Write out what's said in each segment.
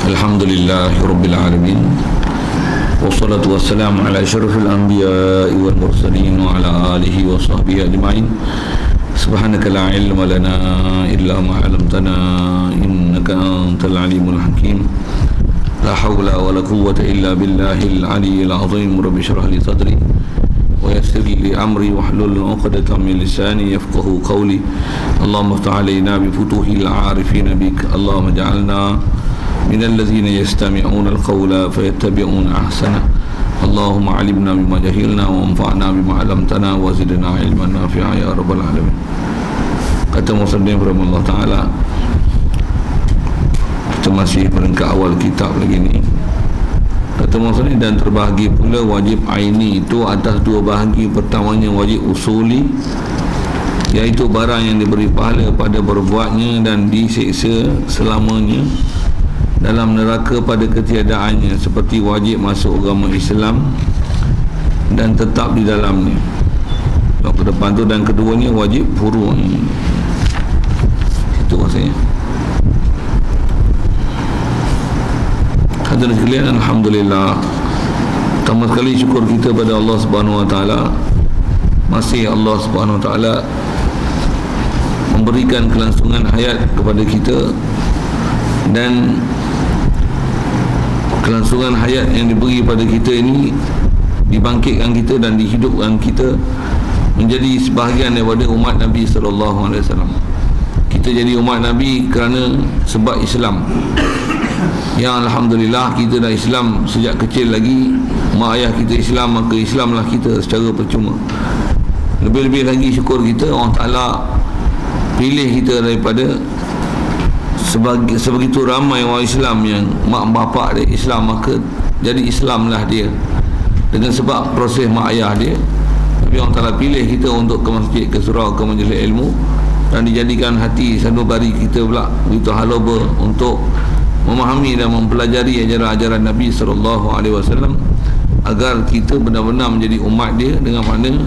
Alhamdulillahi Rabbil Alamin. Wassalatu wassalamu ala asyrafil anbiya'i wal mursalin wa ala alihi wa sahbihi ajma'in. Subhanaka la ilma lana illa ma 'allamtana innaka antal alimul hakim. La hawla wa la quwwata illa billahil aliyyil azim. Rabbi shrah li sadri wa yassir li amri wahlul 'uqdatam min lisani yafqahu qawli. Allahumma iftah 'alaina bi futuhil 'arifin bik. Allahumma ij'alna من الذين يستمعون القول فيتبعون أحسنه. اللهم علمنا بما جهلنا وانفعنا بما علمتنا وزدنا علما نافعا يا رب العالمين. Kata Muslim rahimahullah ta'ala, kita masih peringkat awal kitab lagi ni. Kata Muslim, dan terbahagi pula wajib aini itu atas dua bahagi. Pertamanya wajib usuli, iaitu barang yang diberi pahala pada berbuatnya dan diseksa selamanya dalam neraka pada ketiadaannya, seperti wajib masuk agama Islam dan tetap di dalamnya. Ke depan tu, dan keduanya wajib furu'. Itu maksudnya. Hadirin sekalian, alhamdulillah, pertama sekali syukur kita pada Allah Subhanahu wa taala. Masih Allah Subhanahu wa taala memberikan kelangsungan hayat kepada kita, dan kelangsungan hayat yang diberi pada kita ini dibangkitkan kita dan dihidupkan kita menjadi sebahagian daripada umat Nabi sallallahu alaihi wasallam. Kita jadi umat Nabi kerana sebab Islam, yang alhamdulillah kita dah Islam sejak kecil lagi. Mak ayah kita Islam, maka Islamlah kita secara percuma. Lebih-lebih lagi syukur kita, Allah Ta'ala pilih kita daripada sebegitu ramai orang Islam yang mak bapak dia Islam, maka jadi Islamlah dia dengan sebab proses mak ayah dia. Tapi Allah Ta'ala pilih kita untuk ke masjid, ke surau, ke majlis ilmu, dan dijadikan hati sanubari kita pula begitu haloba untuk memahami dan mempelajari ajaran-ajaran Nabi SAW, agar kita benar-benar menjadi umat dia, dengan mana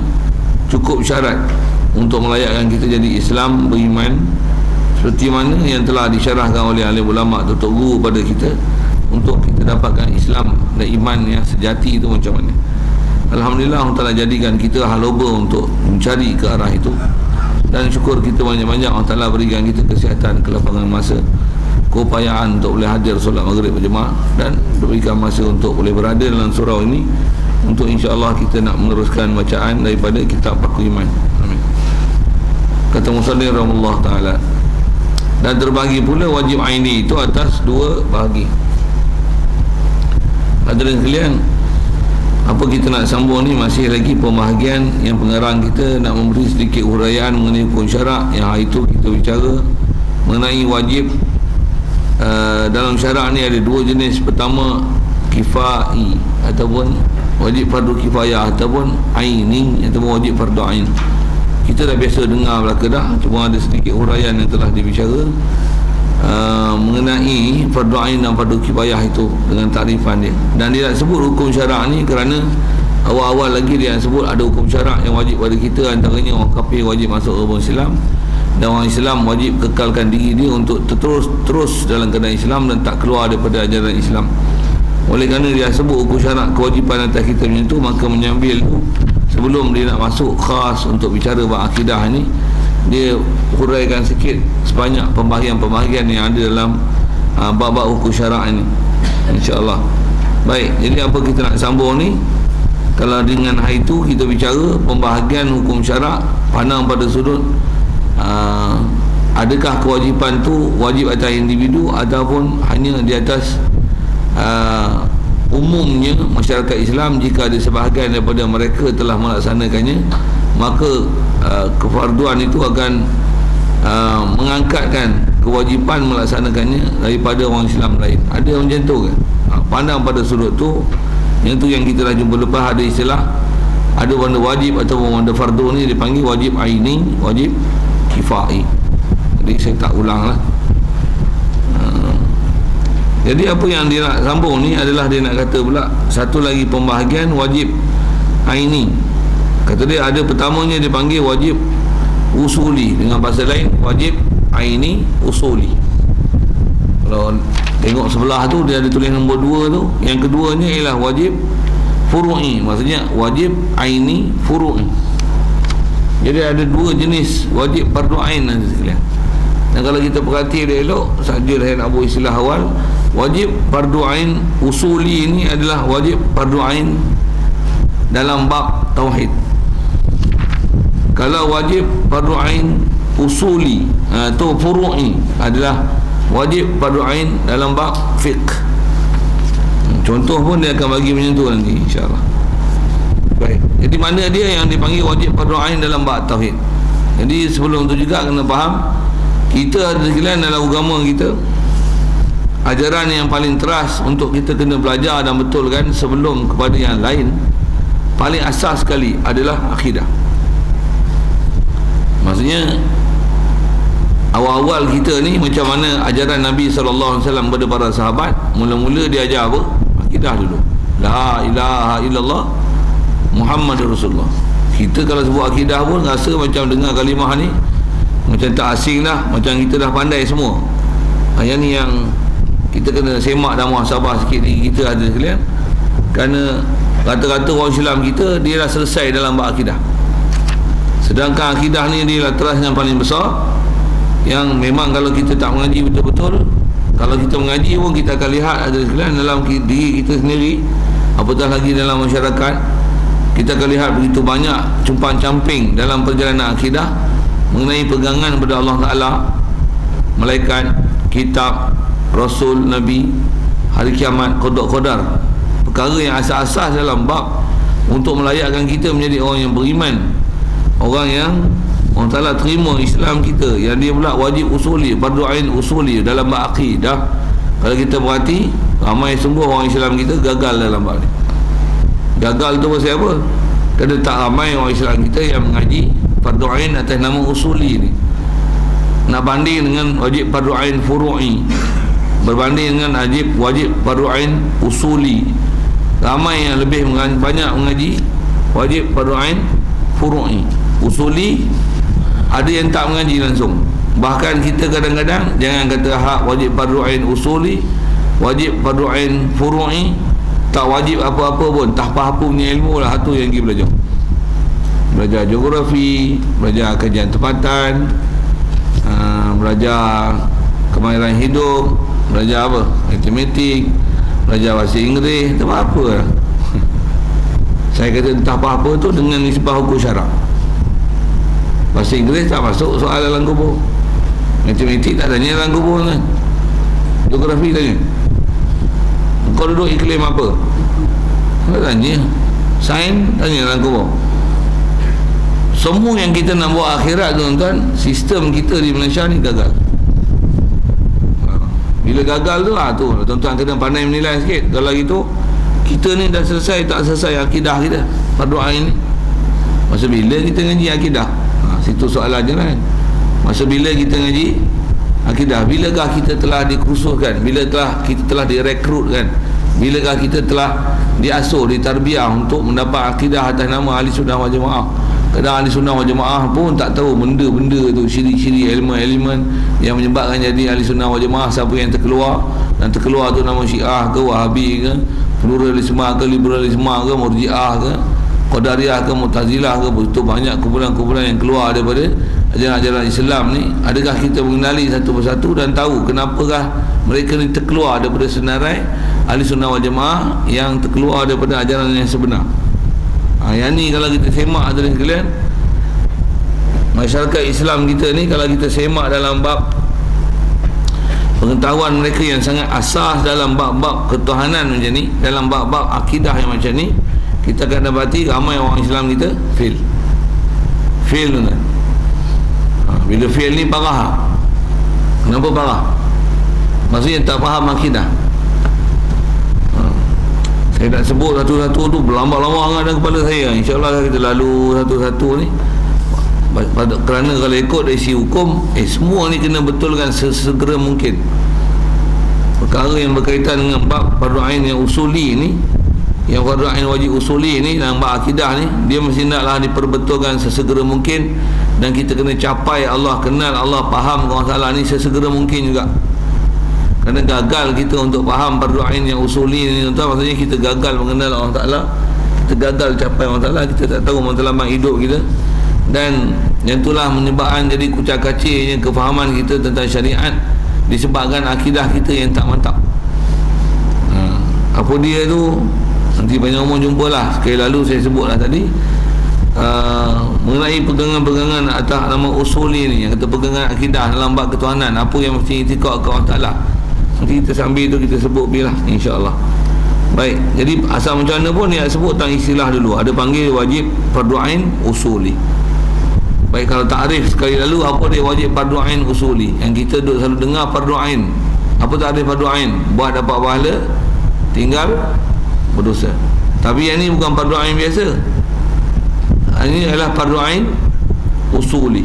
cukup syarat untuk melayakkan kita jadi Islam, beriman seperti mana yang telah disyarahkan oleh alim ulama, tutup guru pada kita, untuk kita dapatkan Islam dan iman yang sejati itu macam mana. Alhamdulillah, Allah Ta'ala jadikan kita haloba untuk mencari ke arah itu, dan syukur kita banyak-banyak Allah Ta'ala berikan kita kesihatan, kelapangan masa, keupayaan untuk boleh hadir solat maghrib berjemaah, dan berikan masa untuk boleh berada dalam surau ini, untuk insya-Allah kita nak meneruskan bacaan daripada kitab Paku Iman. Amin. Kata Muslim rahimahullah ta'ala, dan terbagi pula wajib aini itu atas dua bahagi. Hadirin sekalian, apa kita nak sambung ni masih lagi pembahagian yang pengarang kita nak memberi sedikit huraian mengenai hukum syarak. Yang hari itu kita bicara mengenai wajib. Dalam syarak ni ada dua jenis. Pertama, kifai ataupun wajib fardu kifayah, ataupun aini ataupun wajib fardu ain. Kita dah biasa dengar belaka dah, cuma ada sedikit huraian yang telah dibicarakan mengenai fardu ain dan fardu kifayah itu dengan takrifan dia. Dan dia nak sebut hukum syarak ni kerana awal-awal lagi dia sebut ada hukum syarak yang wajib pada kita, antaranya orang kafir wajib masuk agama Islam, dan orang Islam wajib kekalkan diri dia untuk terus dalam keadaan Islam dan tak keluar daripada ajaran Islam. Oleh kerana dia sebut hukum syarak kewajipan atas kita macam tu, maka menyambil tu, sebelum dia nak masuk khas untuk bicara bab akidah ni, dia huraikan sikit sebanyak pembahagian-pembahagian yang ada dalam bab-bab hukum syarak ni, insya-Allah. Baik, jadi apa kita nak sambung ni? Kalau dengan hari itu kita bicara pembahagian hukum syarak, pandang pada sudut adakah kewajipan tu wajib atas individu ataupun hanya di atas umumnya masyarakat Islam. Jika ada sebahagian daripada mereka telah melaksanakannya, maka kefarduan itu akan mengangkatkan kewajipan melaksanakannya daripada orang Islam lain. Ada macam tu kan? Pandang pada sudut tu, yang tu yang kita dah jumpa lepas, ada istilah, ada benda wajib ataupun benda fardu ni dipanggil wajib aini, wajib kifai. Jadi saya tak ulang lah. Jadi apa yang dia nak sambung ni adalah dia nak kata pula satu lagi pembahagian wajib aini. Kata dia ada pertamanya dipanggil wajib usuli, dengan bahasa lain wajib aini usuli. Kalau Tengok sebelah tu dia ada tulis nombor 2 tu. Yang keduanya ialah wajib furu'i, maksudnya wajib aini furu'i. Jadi ada 2 jenis wajib fardu ain nanti sekalian. Dan kalau kita perhati dia elok, saja saya nak buat istilah awal, wajib fardu ain usuli ini adalah wajib fardu ain dalam bab tauhid. Kalau wajib fardu ain usuli atau furu'i adalah wajib fardu ain dalam bab fiqh. Contoh pun dia akan bagi macam tu nanti insya-Allah. Baik. Jadi mana dia yang dipanggil wajib fardu ain dalam bab tauhid. Jadi sebelum tu juga kena faham, kita ada sekalian dalam agama kita, ajaran yang paling teras untuk kita kena belajar dan betulkan sebelum kepada yang lain, paling asas sekali adalah akidah. Maksudnya awal-awal kita ni macam mana ajaran Nabi SAW kepada para sahabat, mula-mula dia ajar apa? Akidah dulu. La ilaha illallah Muhammadur Rasulullah. Kita kalau sebut akidah pun rasa macam dengar kalimah ni macam tak asing dah, macam kita dah pandai semua. Yang ni yang kita kena semak dan muhasabah sikit diri kita ada sekalian. Kerana kata-kata orang Islam kita, dia dah selesai dalam bab akidah. Sedangkan akidah ni dia lah teras yang paling besar, yang memang kalau kita tak mengaji betul-betul, kalau kita mengaji pun kita akan lihat ada sekalian dalam diri kita sendiri, apatah lagi dalam masyarakat, kita akan lihat begitu banyak cumpang-camping dalam perjalanan akidah mengenai pegangan kepada Allah Ta'ala, malaikat, kitab, Rasul, Nabi, hari kiamat, qada-qadar, perkara yang asas-asas dalam bab untuk melayakkan kita menjadi orang yang beriman, orang yang Allah Ta'ala terima Islam kita, yang dia pula wajib usuli, fardu ain usuli dalam bab akidah. Kalau kita perhati, ramai sungguh orang Islam kita gagal dalam bab ni. Gagal tu pasal apa? Kerana tak ramai orang Islam kita yang mengaji fardu ain atas nama usuli ni. Nak banding dengan wajib fardu ain furu'i, berbanding dengan wajib fardu ain usuli, ramai yang lebih banyak mengaji wajib fardu ain furu'i. Usuli ada yang tak mengaji langsung. Bahkan kita kadang-kadang jangan kata hak wajib fardu ain usuli, wajib fardu ain furu'i, tak wajib apa-apa pun, tak apa-apa punya ilmu lah tu yang pergi belajar. Belajar geografi, belajar kajian tempatan, belajar kemahiran hidup, belajar apa? Matematik, belajar bahasa Inggeris, tak apa-apa lah. Saya kata entah apa-apa tu dengan nisbah hukum syarak. Bahasa Inggeris tak masuk soal dalam kubur, matematik tak tanya dalam kubur kan, geografi tanya kau duduk iklim apa, tak tanya. Sains tanya dalam kubur. Semua yang kita nak buat akhirat tuan-tuan, sistem kita di Malaysia ni gagal. Bila gagal tu tuan-tuan kena pandai menilai sikit. Kalau gitu kita ni dah selesai tak selesai akidah kita, fardu ain ni. Masa bila kita ngaji akidah? Situ soalan je kan. Masa bila kita ngaji akidah? Bilakah kita telah dikhususkan? Bilakah kita telah direkrutkan? Bilakah kita telah diasuh, ditarbiah untuk mendapat akidah atas nama ahli sunnah wal jamaah? Kadang ahli sunnah wal jamaah pun tak tahu benda-benda tu, ciri-ciri elemen-elemen yang menyebabkan jadi ahli sunnah wal jamaah. Siapa yang terkeluar, dan terkeluar tu nama Syiah ke, Wahabi ke, pluralisme ke, liberalisme ke, Murji'ah ke, Qadariyah ke, Mu'tazilah ke. Begitu banyak kumpulan-kumpulan yang keluar daripada ajaran-ajaran Islam ni. Adakah kita mengenali satu persatu dan tahu kenapakah mereka ni terkeluar daripada senarai ahli sunnah wal jamaah, yang terkeluar daripada ajaran yang sebenar? Yang ni kalau kita semak hadirin sekalian, masyarakat Islam kita ni kalau kita semak dalam bab pengetahuan mereka yang sangat asas dalam bab-bab ketuhanan macam ni, dalam bab-bab akidah yang macam ni, kita akan dapati ramai orang Islam kita fail tu kan. Bila fail ni parah. Kenapa parah? Maksudnya tak faham akidah. Saya nak sebut satu-satu tu berlambak-lambak dalam kepala saya. InsyaAllah kita lalu satu-satu ni. Kerana kalau ikut dari sisi hukum, semua ni kena betulkan sesegera mungkin. Perkara yang berkaitan dengan bab fardu ain yang usuli ni, yang fardu ain wajib usuli ni, dalam bab akidah ni, dia mesti naklah diperbetulkan sesegera mungkin. Dan kita kena capai Allah, kenal Allah, faham Allah Ta'ala ni sesegera mungkin juga. Kerana gagal kita untuk faham fardu ain yang usuli ni, tuan, maksudnya kita gagal mengenal Allah Ta'ala, kita gagal capai Allah Ta'ala, kita tak tahu matlamat hidup kita, dan yang itulah menyebabkan jadi kucak-kacirnya kefahaman kita tentang syariat, disebabkan akidah kita yang tak mantap. Apa dia tu nanti banyak umur jumpalah. Sekali lalu saya sebutlah tadi mengenai pegangan-pegangan atas nama usuli ni, yang kata pegangan akidah dalam bab ketuhanan, apa yang mesti itikad ke Allah Ta'ala. Nanti kita sambil tu kita sebut bilah, insya-Allah. Baik, jadi asal macam mana pun dia sebut tentang istilah dulu. Ada panggil wajib fardu ain usuli. Baik, kalau takrif sekali lalu, apa dia wajib fardu ain usuli yang kita duk selalu dengar fardu ain. Apa takrif fardu ain? Buat dapat pahala, tinggal berdosa. Tapi yang ni bukan fardu ain biasa. Ini adalah fardu ain usuli.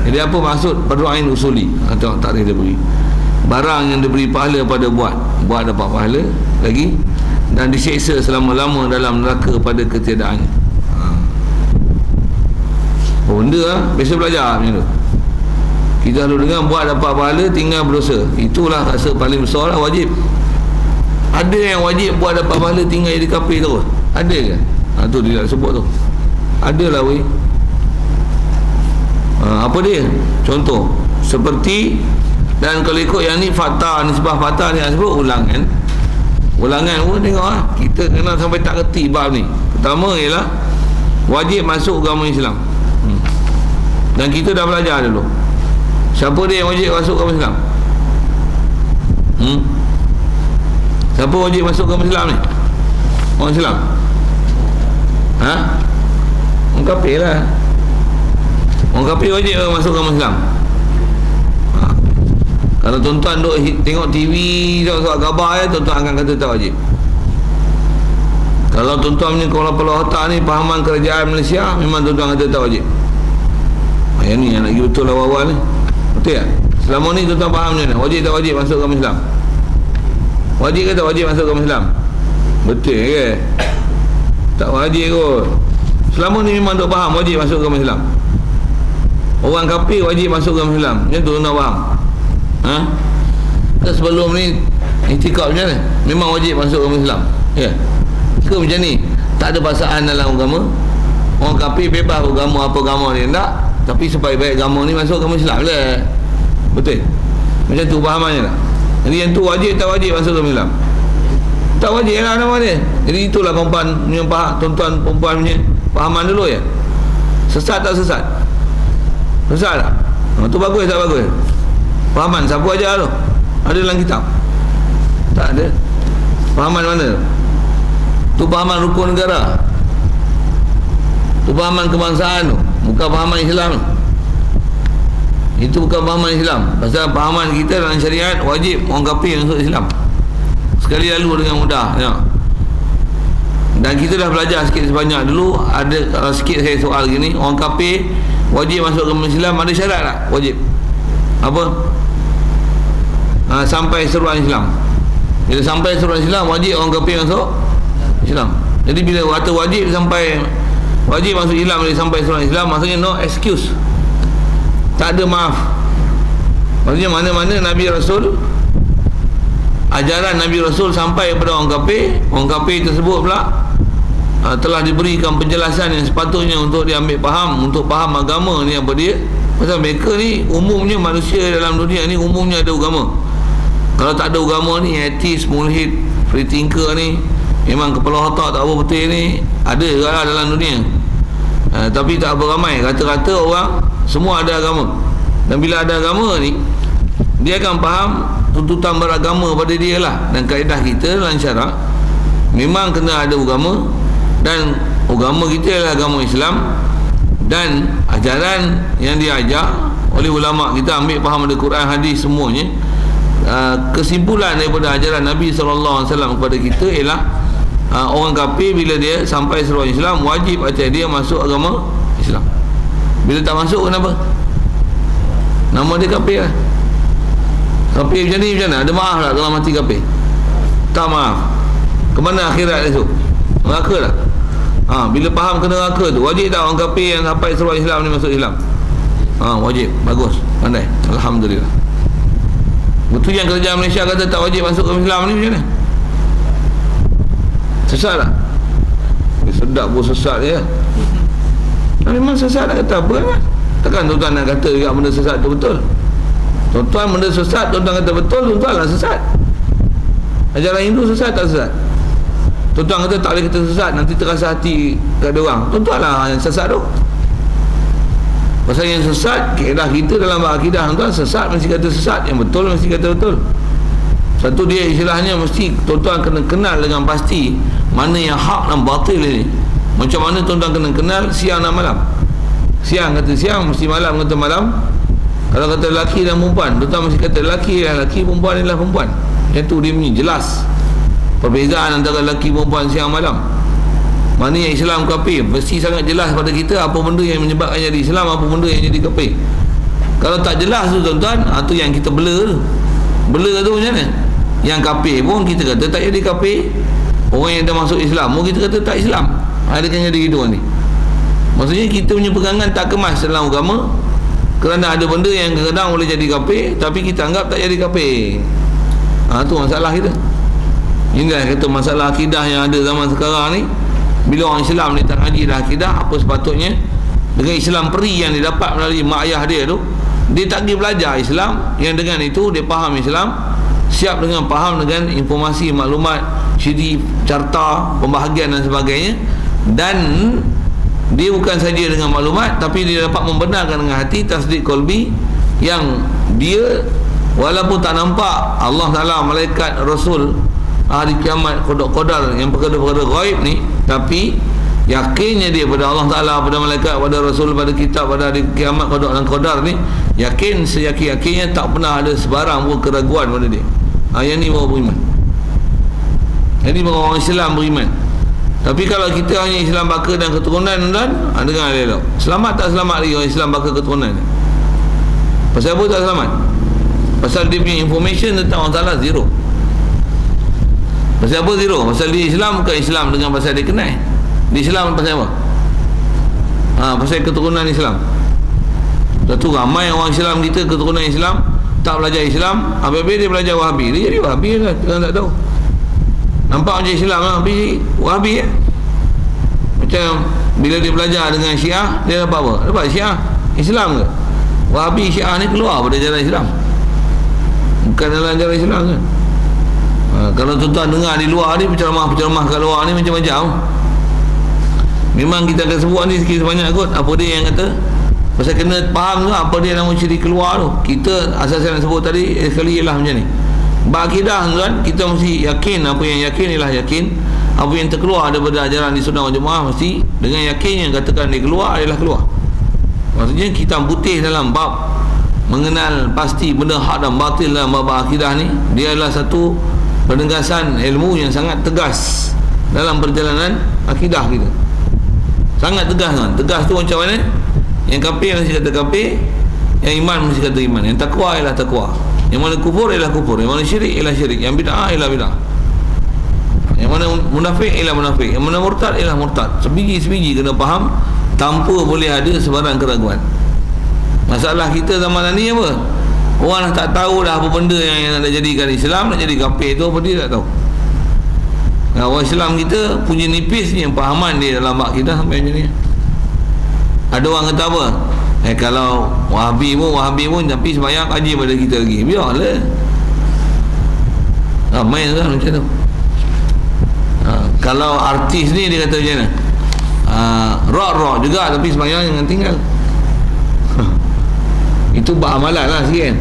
Jadi apa maksud fardu ain usuli? Tengok takrif dia beri. Barang yang diberi pahala pada buat dapat pahala lagi, dan diseksa selama-lama dalam neraka pada ketiadaannya. Benda lah, biasa belajar macam tu. Kita selalu dengar buat dapat pahala, tinggal berdosa. Itulah rasa paling besar lah, wajib. Ada yang wajib buat dapat pahala, tinggal jadi kafir terus? Ada ke? Tu dia nak sebut tu. Adalah weh. Apa dia? Contoh seperti, dan kalau ikut yang ni fakta, nisbah fakta ni sebut ulangan. Ulangan pun tengok lah, kita kena sampai tak kerti bab ni. Pertama ialah wajib masuk agama Islam. Dan kita dah belajar dulu. Siapa dia yang wajib masuk agama Islam? Siapa wajib masuk agama Islam ni? Orang Islam? Orang kafir lah. Orang kafir wajib masuk agama Islam. Kalau tuan-tuan duk tengok TV, tengok khabar ya, tuan-tuan akan kata tak wajib. Kalau tuan-tuan punya kepala otak ni pahaman kerajaan Malaysia, memang tuan-tuan kata tak wajib. Yang ni yang lagi betul awal-awal ni. Betul tak? Selama ni tuan-tuan faham macam mana? Wajib tak wajib masuk agama Islam? Wajib ke tak wajib masuk agama Islam? Betul ke? Tak wajib kot. Selama ni memang duk faham wajib masuk agama Islam. Orang kafir wajib masuk agama Islam. Macam tu nak faham? Sebelum ni itikad macam mana? Memang wajib masuk agama Islam. Ya. Ke macam ni? Tak ada paksaan dalam agama. Orang kafir bebas agama apa agama dia nak, tapi sebaik-baik agama ni masuk agama Islam lah. Betul? Macam tu fahamannya tak? Jadi yang tu wajib tak wajib masuk agama Islam? Tak wajib lah nama dia. Jadi itulah perempuan punya tuan-tuan perempuan punya fahaman dulu ya. Sesat tak sesat? Sesat tak? Tu bagus tak bagus? Fahaman siapa ajar tu? Ada dalam kitab? Tak ada. Fahaman mana tu? Tu fahaman rukun negara. Tu fahaman kebangsaan tu, bukan fahaman Islam tu. Itu bukan fahaman Islam. Pasal fahaman kita dalam syariat wajib orang kafir masuk Islam. Sekali lalu dengan mudah ya. Dan kita dah belajar sikit sebanyak dulu. Ada sikit saya soal gini, orang kafir wajib masuk agama Islam, ada syarat tak? Wajib. Apa? Sampai seruan Islam. Bila sampai seruan Islam, wajib orang kafir masuk Islam. Jadi bila kata wajib sampai wajib masuk Islam, bila sampai seruan Islam, maksudnya no excuse, tak ada maaf. Maksudnya mana-mana Nabi Rasul, ajaran Nabi Rasul sampai kepada orang kafir tersebut pula telah diberikan penjelasan yang sepatutnya untuk dia ambil faham, untuk faham agama ni apa dia. Pasal mereka ni umumnya manusia dalam dunia ni umumnya ada agama. Kalau tak ada agama ni, ateis, mulhid, free thinker ni, memang kepala otak tak apa betul ni, ada lah dalam dunia. Tapi tak apa ramai. Kata-kata orang semua ada agama. Dan bila ada agama ni, dia akan faham tuntutan beragama pada dia lah. Dan kaedah kita dalam syarak memang kena ada agama, dan agama kita adalah agama Islam, dan ajaran yang diajar oleh ulama kita ambil faham dari Quran, hadis semuanya. Kesimpulan daripada ajaran Nabi SAW kepada kita ialah orang kafir bila dia sampai seruan Islam, wajib atas dia masuk agama Islam. Bila tak masuk, kenapa? Nama dia kafir lah. Kafir macam ni macam mana? Ada maaf tak kalau mati kafir? Tak maaf. Kemana akhirat esok? Neraka tak? Bila faham kena neraka tu, wajib tak orang kafir yang sampai seruan Islam ni masuk Islam? Wajib. Bagus, pandai, Alhamdulillah. Betul yang kerajaan Malaysia kata tak wajib masuk ke Islam ni, macam mana? Sesat tak? Sedap pun sesat je. Memang sesat nak kata apa kan? Takkan tuan-tuan nak kata juga benda sesat tu betul. Tuan-tuan benda sesat, tuan-tuan kata betul, tuan-tuan lah sesat. Ajaran Hindu sesat tak sesat? Tuan-tuan kata tak boleh kata sesat, nanti terasa hati kat dia orang. Tuan-tuan lah yang sesat tu. Pasal yang sesat, kaedah kita dalam akidah tuan-tuan, sesat mesti kata sesat, yang betul mesti kata betul. Satu dia istilahnya mesti tuan-tuan kena kenal dengan pasti mana yang hak dan batil ni. Macam mana tuan-tuan kena kenal siang dan malam. Siang kata siang, mesti malam kata malam. Kalau kata lelaki dan perempuan, tuan-tuan mesti kata lelaki ialah lelaki, perempuan ialah perempuan. Yang tu dia punya jelas perbezaan antara lelaki perempuan siang malam. Mana yang Islam kafir, mesti sangat jelas pada kita apa benda yang menyebabkan jadi Islam, apa benda yang jadi kafir. Kalau tak jelas tu tuan-tuan, tu yang kita blur tu. Blur tu macam mana? Yang kafir pun kita kata tak jadi kafir, orang yang dah masuk Islam pun kita kata tak Islam. Ada kan jadi gitu ni. Maksudnya kita punya pegangan tak kemas dalam agama, kerana ada benda yang kadang-kadang boleh jadi kafir tapi kita anggap tak jadi kafir. Tu masalah kita. Inilah kata masalah akidah yang ada zaman sekarang ni. Bila orang Islam ni tak ngaji dah akidah, apa sepatutnya dengan Islam peri yang dia dapat melalui mak ayah dia tu, dia tak pergi belajar Islam, yang dengan itu dia faham Islam, siap dengan faham dengan informasi, maklumat, CD, carta, pembahagian dan sebagainya. Dan dia bukan saja dengan maklumat, tapi dia dapat membenarkan dengan hati, tasdik qalbi, yang dia walaupun tak nampak Allah Ta'ala, malaikat, Rasul, hari kiamat, qadar yang perkara-perkara ghaib ni, tapi yakinnya dia pada Allah Ta'ala, pada malaikat, pada Rasul, pada kitab, pada hari kiamat, qadar ni, yakin seyakin-yakinnya, tak pernah ada sebarang pun keraguan pada dia. Yang ni baru beriman. Jadi baru orang Islam beriman. Tapi kalau kita hanya Islam baka dan keturunan, dan dengar dia tau, selamat tak selamat lagi orang Islam baka keturunan ni? Pasal apa tak selamat? Pasal dia punya information tentang Allah Ta'ala zero. Pasal apa zero? Pasal dia Islam bukan Islam dengan pasal dia kenal. Dia Islam pasal apa? Pasal keturunan Islam. Satu ramai orang Islam kita keturunan Islam tak belajar Islam, apa-apa dia belajar Wahabi, dia jadi Wahabi lah, kita tak tahu. Nampak macam Islam lah, tapi Wahabi ya. Macam bila dia belajar dengan Syiah, dia dapat apa? Dapat Syiah Islam ke? Wahabi Syiah ni keluar pada jalan Islam, bukan dalam jalan Islam kan? Kalau tuan-tuan dengar di luar ni, penceramah-penceramah kat luar ni macam-macam. Memang kita akan sebut ni sikit sebanyak kot apa dia yang kata. Pasal kena faham tu apa dia nama ciri keluar tu. Kita asal saya nak sebut tadi sekali ialah macam ni. Berakidah tuan, kita mesti yakin apa yang yakin ialah yakin. Apa yang terkeluar daripada ajaran di sunnah wal jamaah, mesti dengan yakin yang katakan dia keluar adalah keluar. Maksudnya kita putih dalam bab mengenal pasti benda hak dan batil dalam bab akidah ni, dia adalah satu penegasan ilmu yang sangat tegas dalam perjalanan akidah kita. Sangat tegas kan. Tegas tu macam mana? Yang kafir mesti kata kafir, yang iman mesti kata iman, yang takwa ialah takwa, yang mana kufur ialah kufur, yang mana syirik ialah syirik, yang bid'ah ialah bid'ah, yang mana munafik ialah munafik, yang mana murtad ialah murtad. Sebiji-sebiji kena faham tanpa boleh ada sebarang keraguan. Masalah kita zaman ni apa? Orang dah tak tahu dah apa benda yang nak jadikan Islam, nak jadi kafir tu apa dia tak tahu. Orang Islam kita punya nipis ni pahaman dia dalam bab kita sampai macam ni. Ada orang kata apa? Kalau Wahabi pun tapi sembahyang haji pada kita lagi. Biarlah. Ramai kan macam tu. Kalau artis ni dia kata macam mana? Rock juga tapi sembahyang jangan tinggal. Itu bab amalan lah sikit kan.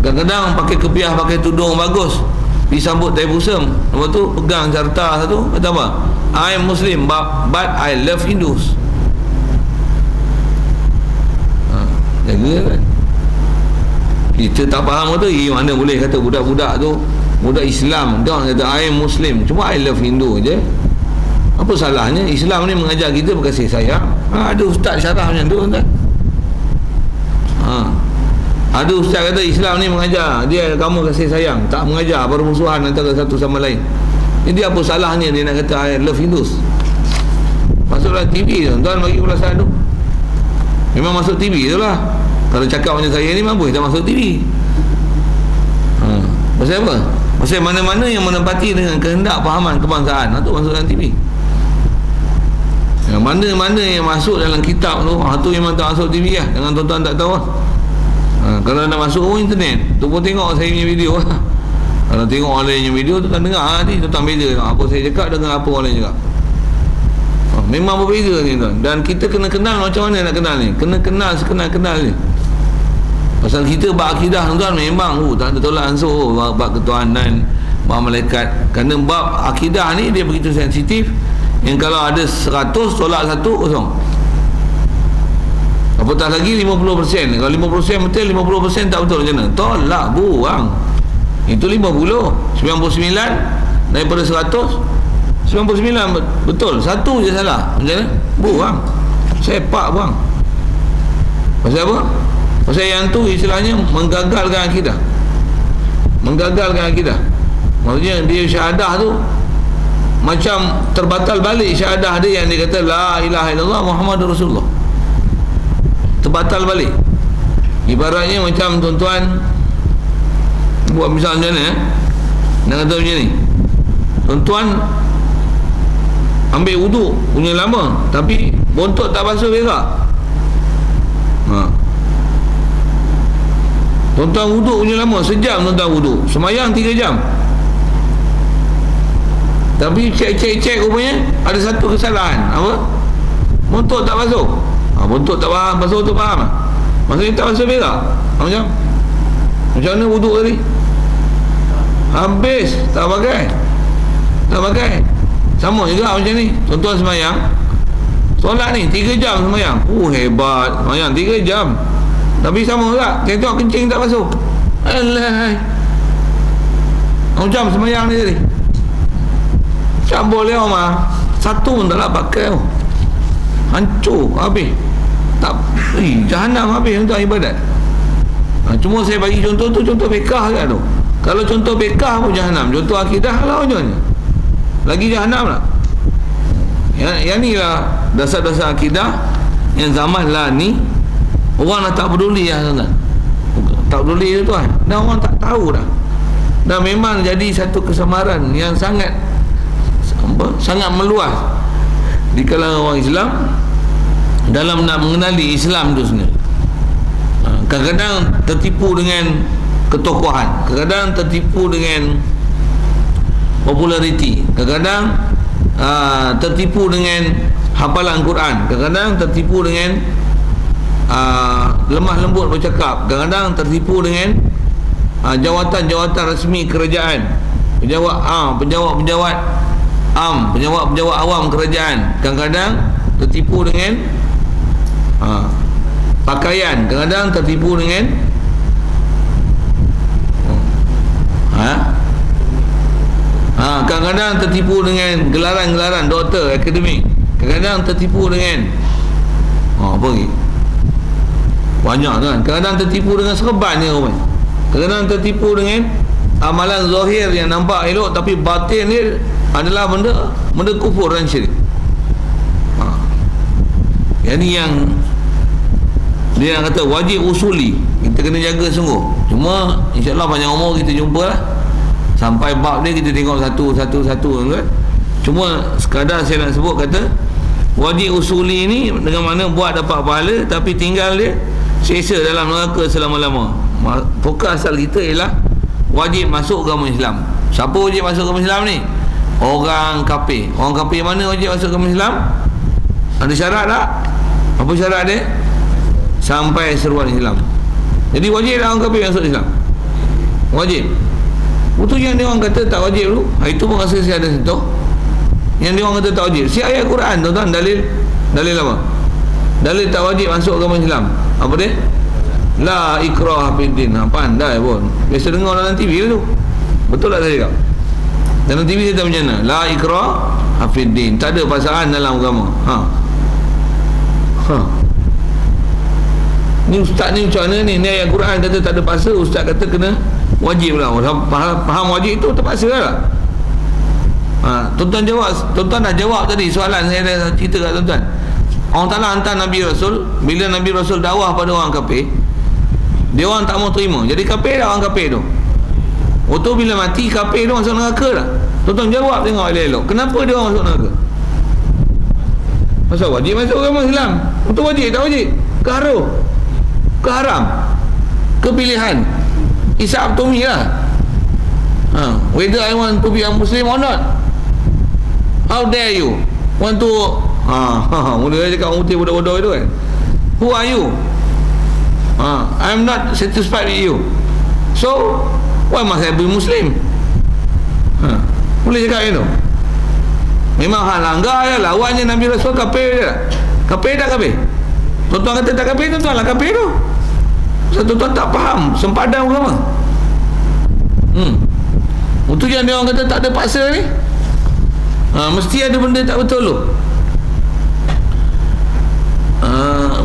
Kadang-kadang pakai kepiah, pakai tudung bagus, disambut tai pusam, lepas tu pegang carta satu, kata apa? I am Muslim but I love Hindus. Jaga kan. Kita tak faham tu, mana boleh kata budak-budak tu, budak Islam dia orang kata I am Muslim, cuma I love Hindu je. Apa salahnya? Islam ni mengajar kita berkasih sayang. Ada ustaz syarah macam tu kan. Ada ustaz kata Islam ni mengajar dia kamu kasih sayang, tak mengajar permusuhan antara satu sama lain. Jadi apa salahnya dia nak kata I love Hindus? Masuklah TV tuan bagi ulasan tu. Memang masuk TV tu lah. Kalau cakap macam saya ni, mampu tak masuk TV. Pasal apa? Pasal mana-mana yang menepati dengan kehendak fahaman kebangsaan, itu masuk dalam TV. Yang mana-mana yang masuk dalam kitab tu, tu memang tak masuk TV lah. Jangan tuan-tuan tak tahu lah. Kalau nak masuk internet, tu pun tengok saya punya video lah. Kalau tengok orang lain punya video, tu kan dengar ni, tuan-tuan beza apa saya cakap dengan apa orang lain cakap. Memang berbeza ni tuan. Dan kita kena kenal macam mana nak kenal ni. Kena kenal sekenal-kenal ni. Pasal kita bab akidah tuan memang tak ada tolak ansur bab ketuhanan, bab malaikat. Kerana bab akidah ni dia begitu sensitif yang kalau ada 100 tolak 1 kosong. Apatah lagi 50%. Kalau 50% betul, 50% tak betul macam mana? Tolak, buang. Itu 50, 99 daripada 100, 99 betul, satu je salah. Macam mana? Buang. Sepak buang. Pasal apa? Pasal yang tu istilahnya menggagalkan akidah. Menggagalkan akidah. Maksudnya dia syahadah tu macam terbatal balik syahadah dia yang dia kata la ilaha illallah Muhammadur Rasulullah. Terbatal balik. Ibaratnya macam tuan-tuan buat misal macam mana nak kata macam ni. Tuan-tuan ambil wuduk punya lama tapi bontot tak basuh berak. Tuan-tuan wuduk punya lama sejam, tuan-tuan wuduk semayang 3 jam tapi cek rupanya ada satu kesalahan. Apa? Bontot tak basuh. Bontot tak basuh tu faham? Maksudnya tak basuh berak. Macam mana wuduk tadi? Habis tak pakai. Sama juga macam ni. Tuan-tuan semayang, solat ni 3 jam semayang. Hebat. Semayang 3 jam tapi sama juga. Tengok kencing tak basuh. Alah. Macam semayang ni tadi. Tak boleh Omar. Satu pun tak nak pakai. Hancur habis. Tak jahanam habis untuk ibadat. Cuma saya bagi contoh tu, contoh fiqah kan tu. Kalau contoh fiqah pun jahanam, contoh akidah lah macam ni. Lagi jahanam lah. Yang ni lah dasar-dasar akidah yang zaman lah ni orang dah tak peduli lah tuan. Tak peduli tu tuan. Dan orang tak tahu dah. Dan memang jadi satu kesamaran yang sangat meluas di kalangan orang Islam dalam nak mengenali Islam tu sendiri. Kadang-kadang tertipu dengan ketokohan, kadang-kadang tertipu dengan populariti, kadang-kadang tertipu dengan hafalan Quran, kadang-kadang tertipu dengan lemah lembut bercakap, kadang-kadang tertipu dengan jawatan-jawatan resmi kerajaan, penjawat-penjawat awam kerajaan, kadang-kadang tertipu dengan pakaian, kadang-kadang tertipu dengan kadang-kadang tertipu dengan gelaran-gelaran doktor, akademik, kadang-kadang tertipu dengan apa lagi? Banyak kan. Kadang-kadang tertipu dengan serban je orang. Kadang-kadang tertipu dengan amalan zahir yang nampak elok tapi batin dia adalah benda kufur dan syirik. Ini yang dia kata wajib usuli, kita kena jaga sungguh. Cuma insyaAllah panjang umur kita jumpa lah. Sampai bab ni kita tengok satu-satu kan. Cuma sekadar saya nak sebut kata wajib usuli ni dengan mana buat dapat pahala tapi tinggal dia seksa dalam neraka selama-lama. Fokus asal kita ialah wajib masuk agama Islam. Siapa wajib masuk agama Islam ni? Orang kafir. Orang kafir mana wajib masuk agama Islam? Ada syarat tak? Apa syarat dia? Sampai seruan Islam. Jadi wajib lah orang kafir masuk Islam. Wajib. Betul yang dia orang kata tak wajib tu. Itu pun rasa saya ada sentuh. Yang dia orang kata tak wajib. Si ayat Quran tuan-tuan, dalil apa? Dalil tak wajib masuk agama Islam. Apa dia? La ikrah fiddin. Pandai pun. Biasa dengar dalam TV tu. Betul tak saya cakap? Dalam TV dia tak macam mana? La ikrah fiddin. Tak ada paksaan dalam agama. Ni ustaz ni macam mana ni? Ni ayat Quran kata tak ada paksa, ustaz kata kena wajib lah. Faham wajib itu terpaksa lah. Tuan-tuan jawab, tuan-tuan dah jawab tadi soalan saya dah cerita kat tuan-tuan. Allah Ta'ala hantar Nabi Rasul. Bila Nabi Rasul dakwah pada orang kafir, dia orang tak mau terima. Jadi kafir dah orang kafir tu. Waktu bila mati kafir dia masuk neraka dah. Tuan-tuan jawab tengok elok-elok. Kenapa dia orang masuk neraka? Pasal wajib masuk agama Islam. Betul wajib tak wajib? Ke haram? Ke pilihan? Isap to me lah. Whether I want to be a Muslim or not. How dare you want to mula cakap orang putih bodoh-bodoh itu kan. Who are you? I'm not satisfied with you. So why must I be Muslim? Boleh cakap itu. Memang hal langgar ya, lawannya Nabi Rasul kafir je. Kafir tak kafir? Tuan-tuan kata tak kafir, tuan-tuan lah kafir tu. Sebab tuan-tuan tak faham sempadan agama. Itu yang dia orang kata tak ada paksa ni. Mesti ada benda tak betul tu.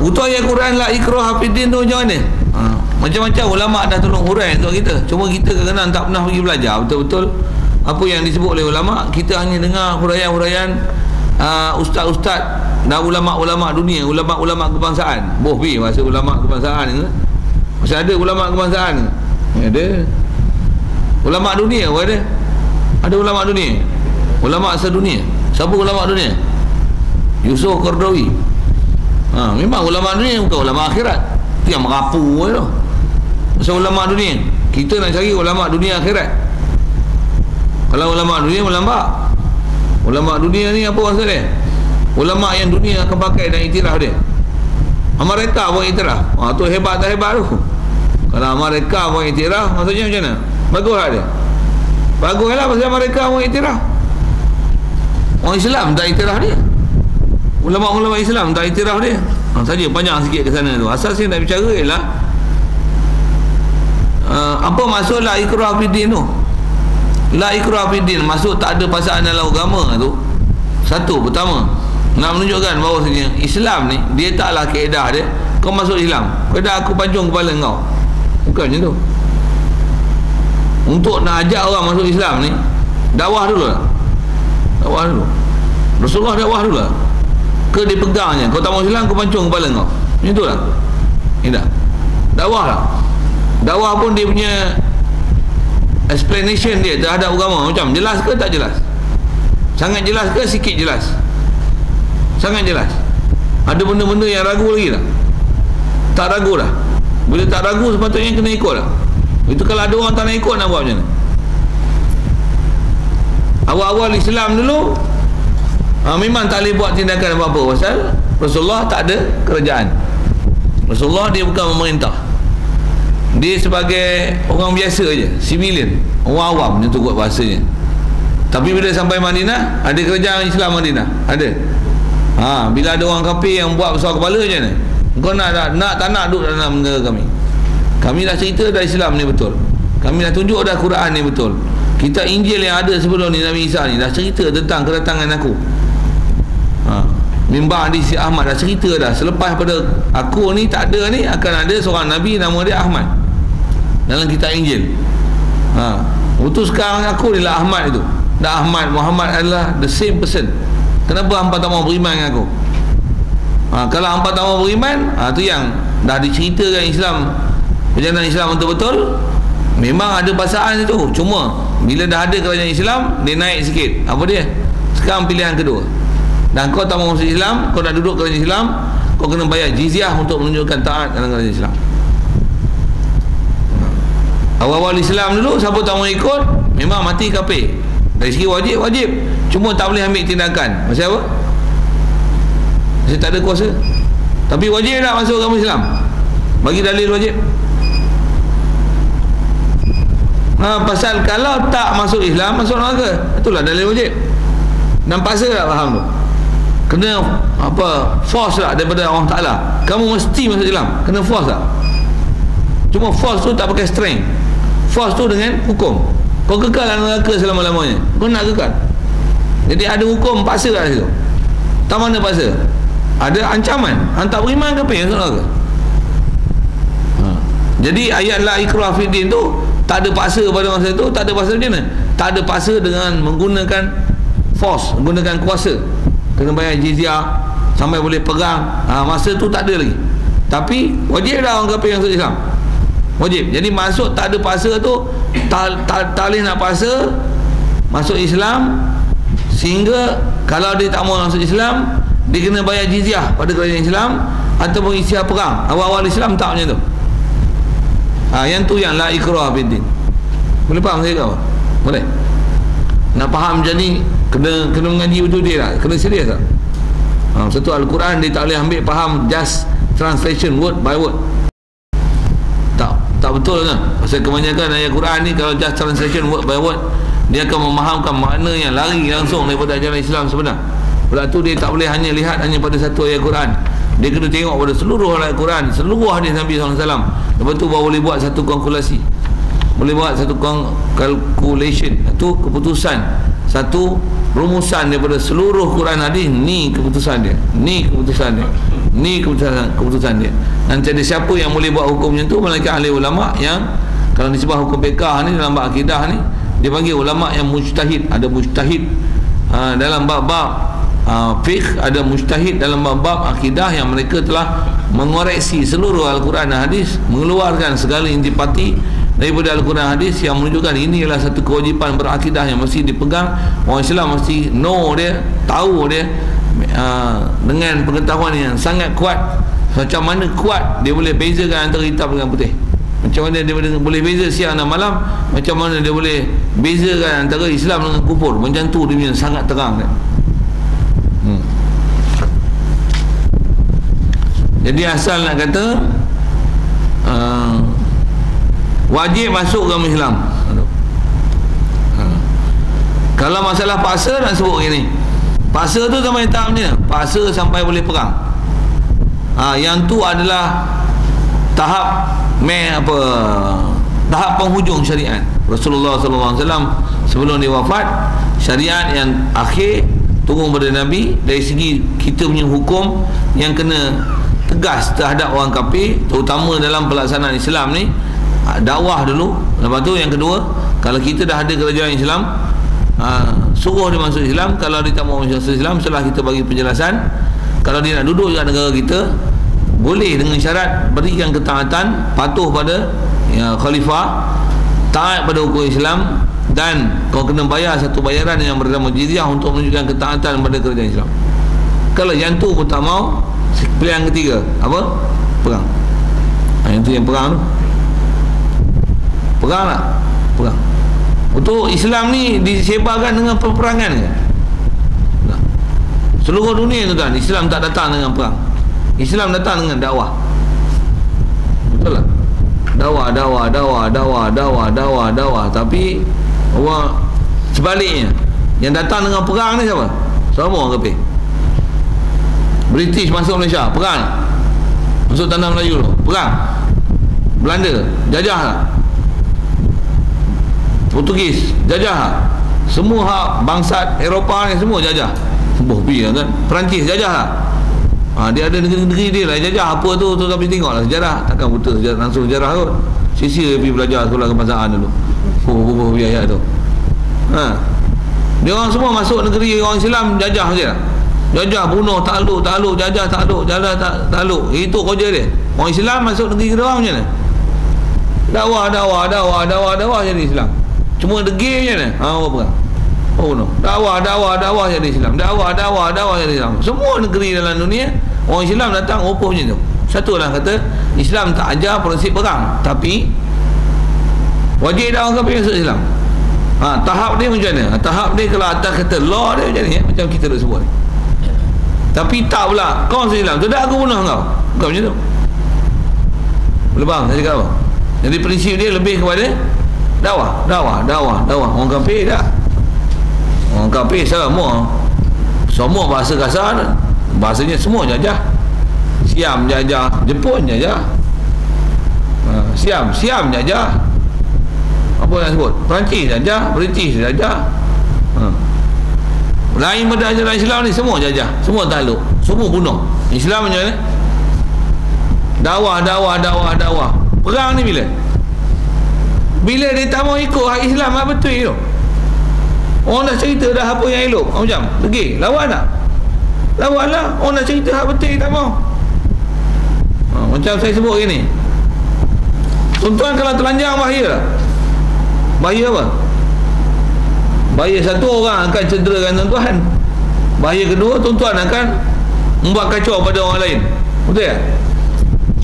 Untuk ayat Quran la ikrah fiddin tu macam mana? Macam-macam ulama dah tolong hurai untuk kita. Cuma kita kadang-kadang tak pernah pergi belajar betul-betul apa yang disebut oleh ulama. Kita hanya dengar huraian-huraian ustaz-ustaz dan ulama-ulama dunia, ulama-ulama kebangsaan. Bohbi bahasa ulama kebangsaan ni. Masih ada ulama kebangsaan ni? Ada. Ulama dunia pun ada. Ada ulama dunia. Ulama sedunia. Siapa ulama dunia? Yusuf Qaradawi. Memang ulama dunia, bukan ulama akhirat. Itu yang merapu tu. Pasal ulama dunia, kita nak cari ulama dunia akhirat. Kalau ulama dunia melambat. Ulama dunia ni apa maksud dia? Ulama yang dunia akan pakai dan iktiraf dia. Mereka pun iktiraf. Tu hebat tak hebat tu. Kalau mereka pun iktiraf, maksudnya macam mana? Baguslah dia. Baguslah pasal mereka pun iktiraf. Orang Islam tak iktiraf dia. Ulama-ulama Islam tak iktiraf dia. Saja panjang sikit ke sana tu. Asal saya nak bicara ialah apa maksud la ikrah fiddin tu? La ikrah fiddin maksud tak ada paksaan dalam agama tu. Satu, pertama nak menunjukkan bahawasanya Islam ni dia taklah kaedah dia kau masuk Islam kaedah aku pancung kepala kau, bukan macam tu. Untuk nak ajak orang masuk Islam ni dakwah dulu lah. Dakwah dulu. Rasulullah dakwah dulu lah. Ke dia pegangnya, kau tak masuk Islam, kau pancung kepala kau, macam tu lah. Tidak dakwah lah. Dakwah pun dia punya explanation dia terhadap agama macam jelas ke tak jelas, sangat jelas ke sikit jelas, sangat jelas. Ada benda-benda yang ragu lagi tak? Tak ragu dah. Bila tak ragu sepatutnya kena ikut lah. Itu kalau ada orang tak nak ikut nak buat macam mana? Awal-awal Islam dulu memang tak boleh buat tindakan apa-apa pasal Rasulullah tak ada kerajaan. Rasulullah dia bukan pemerintah, dia sebagai orang biasa je, civilian, orang awam macam tu kot bahasanya. Tapi bila sampai Madinah, ada kerajaan Islam Madinah, ada. Bila ada orang kafir yang buat besar kepala macam mana? Kau nak tak nak duduk dalam negara kami. Kami dah cerita dah Islam ni betul, kami dah tunjuk dah Quran ni betul, kitab Injil yang ada sebelum ni Nabi Isa ni dah cerita tentang kedatangan aku. Mimbar di si Ahmad dah cerita dah, selepas pada aku ni tak ada ni akan ada seorang Nabi nama dia Ahmad dalam kitab Injil. Utus sekarang aku ni lah Ahmad itu. Dan Ahmad Muhammad adalah the same person. Kenapa hampa tak mau beriman dengan aku? Kalau hampa tak mau beriman, tu yang dah diceritakan Islam, perjalanan Islam betul-betul. Memang ada pasangan itu, cuma bila dah ada kerajaan Islam, dia naik sikit. Apa dia? Sekarang pilihan kedua. Dan kau tak mau masuk Islam, kau nak duduk kerajaan Islam, kau kena bayar jizyah untuk menunjukkan taat dalam kerajaan Islam. Awal-awal Islam dulu, siapa tak mau ikut, memang mati kafir. Dari segi wajib, cuma tak boleh ambil tindakan. Pasal apa? Pasal tak ada kuasa. Tapi wajib tak masuk agama Islam? Bagi dalil wajib. Pasal kalau tak masuk Islam, masuk neraka. Itulah dalil wajib. Dan paksa tak faham tu? Kena force tak daripada Allah Ta'ala, kamu mesti masuk Islam, kena force tak? Cuma force tu tak pakai strength, force tu dengan hukum. Kau kekal dalam neraka selama-lamanya, kau nak kekal. Jadi ada hukum paksa kat situ. Tak mana paksa, ada ancaman, tak beriman ke apa yang masuk neraka. Jadi ayat la ikrah fiddin tu tak ada paksa pada masa itu. Tak ada paksa macam mana? Tak ada paksa dengan menggunakan force, menggunakan kuasa. Kena bayar jizyah sampai boleh perang. Masa tu tak ada lagi. Tapi wajib dah orang kafir yang masuk Islam. Wajib. Jadi masuk tak ada paksa tu, tak boleh nak paksa masuk Islam, sehingga kalau dia tak mau masuk Islam, dia kena bayar jizyah pada kerajaan Islam ataupun isytihar perang. Awal-awal Islam tak macam tu. Yang tu yang la ikrah fiddin. Boleh faham saya kau? Boleh. Nak faham macam ni kena mengaji betul dia lah, kena serius tak? Satu Al-Quran dia tak boleh ambil faham just translation word by word. Tak betul kan? Pasal kebanyakan ayat Quran ni kalau just translation word by word, dia akan memahamkan makna yang lari langsung daripada ajaran Islam sebenar. Sebab tu dia tak boleh hanya lihat hanya pada satu ayat Quran. Dia kena tengok pada seluruh ayat Quran, seluruh hadis Nabi SAW. Lepas tu baru boleh buat satu kalkulasi, boleh buat satu calculation, satu keputusan, satu rumusan daripada seluruh Quran hadis. Ni keputusan dia, ni keputusan dia, ni keputusan dia. Dan jadi siapa yang boleh buat hukum macam tu? Malaikat ahli ulama yang kalau disebut hukum fiqh ni, dalam bab akidah ni, dia panggil ulama yang mujtahid. Ada mujtahid dalam bab-bab fiqh, ada mujtahid dalam bab-bab akidah yang mereka telah mengoreksi seluruh Al-Quran dan hadis, mengeluarkan segala intipati daripada Al-Quran hadis yang menunjukkan ini adalah satu kewajipan berakidah yang mesti dipegang. Orang Islam mesti know dia, tahu dia dengan pengetahuan yang sangat kuat. Macam mana kuat dia boleh bezakan antara hitam dengan putih, macam mana dia boleh beza siang dan malam, macam mana dia boleh bezakan antara Islam dengan kufur. Macam tu dia punya sangat terang dia. Jadi asal nak kata wajib masuk agama Islam. Kalau masalah paksa nak sebut gini, paksa tu sampai tahap macam mana? Paksa sampai boleh perang. Yang tu adalah tahap tahap penghujung syariat. Rasulullah SAW sebelum dia wafat, syariat yang akhir turun pada Nabi dari segi kita punya hukum yang kena tegas terhadap orang kafir, terutama dalam pelaksanaan Islam ni. Dakwah dulu, lepas tu yang kedua, kalau kita dah ada kerajaan Islam, suruh dia masuk Islam. Kalau dia tak mau masuk Islam, setelah kita bagi penjelasan, kalau dia nak duduk kat negara kita, boleh dengan syarat berikan ketaatan, patuh pada khalifah, taat pada hukum Islam, dan kau kena bayar satu bayaran yang bernama jizyah untuk menunjukkan ketaatan pada kerajaan Islam. Kalau yang tu pun tak mau, pilihan ketiga apa? Perang. Yang tu yang perang tu. Perang tak? Perang. Untuk Islam ni disebarkan dengan peperangan ke? Tak. Seluruh dunia tu kan, Islam tak datang dengan perang. Islam datang dengan dakwah. Betul tak? Dakwah. Tapi orang sebaliknya, yang datang dengan perang ni siapa? Semua orang kafir. British masuk Malaysia, perang. Masuk tanah Melayu tu, perang. Belanda jajah tak? Portugis jajah tak? Semua hak bangsa Eropah ni semua jajah. Bobi kan? Perancis jajah tak? Dia ada negeri-negeri dia lah jajah. Apa tu tapi tengoklah sejarah, takkan buta sejarah, langsung sejarah kot. Sisi pergi belajar sekolah kebangsaan dulu. Biaya tu. Dia orang semua masuk negeri orang Islam jajah je. Jajah, bunuh, takluk, jajah, takluk. Itu kerja dia. Orang Islam masuk negeri kita orang macam mana? Dakwah jadi Islam. Cuma degil je ni. Apa perang? Bunuh. Dakwah jadi Islam. Dakwah jadi Islam. Semua negeri dalam dunia orang Islam datang opo macam tu. Satu lah kata Islam tak ajar prinsip perang, tapi wajib dah orang kafir masuk Islam. Tahap dia macam mana? Tahap dia kalau atas kata law dia macam ni, macam kita dah sebut. Tapi tak pula kau masuk Islam, tidak aku bunuh kau macam tu. Boleh faham saya cakap apa? Jadi prinsip dia lebih kepada dakwah. Orang kafir tak? Orang kafir semua bahasa kasar, bahasanya semua jajah. Siam jajah, Jepun jajah, Siam jajah, apa nak sebut, Perancis jajah, British jajah. Lain pada ajaran Islam ni semua jajah, semua takluk, semua bunuh. Islam macam mana? Dakwah. Perang ni bila dia tak mau ikut hak Islam apa betul tu. Orang dah cerita dah apa yang elok, macam pergi lawan tak? Lawan lah. Orang dah cerita hak betul tak mau. Macam saya sebut gini, Tuan-tuan kalau telanjang bahaya tak? Bahaya apa? Bahaya satu, orang akan cederakan tuan-tuan. Bahaya kedua, tuan-tuan akan membuat kacau pada orang lain. Betul tak?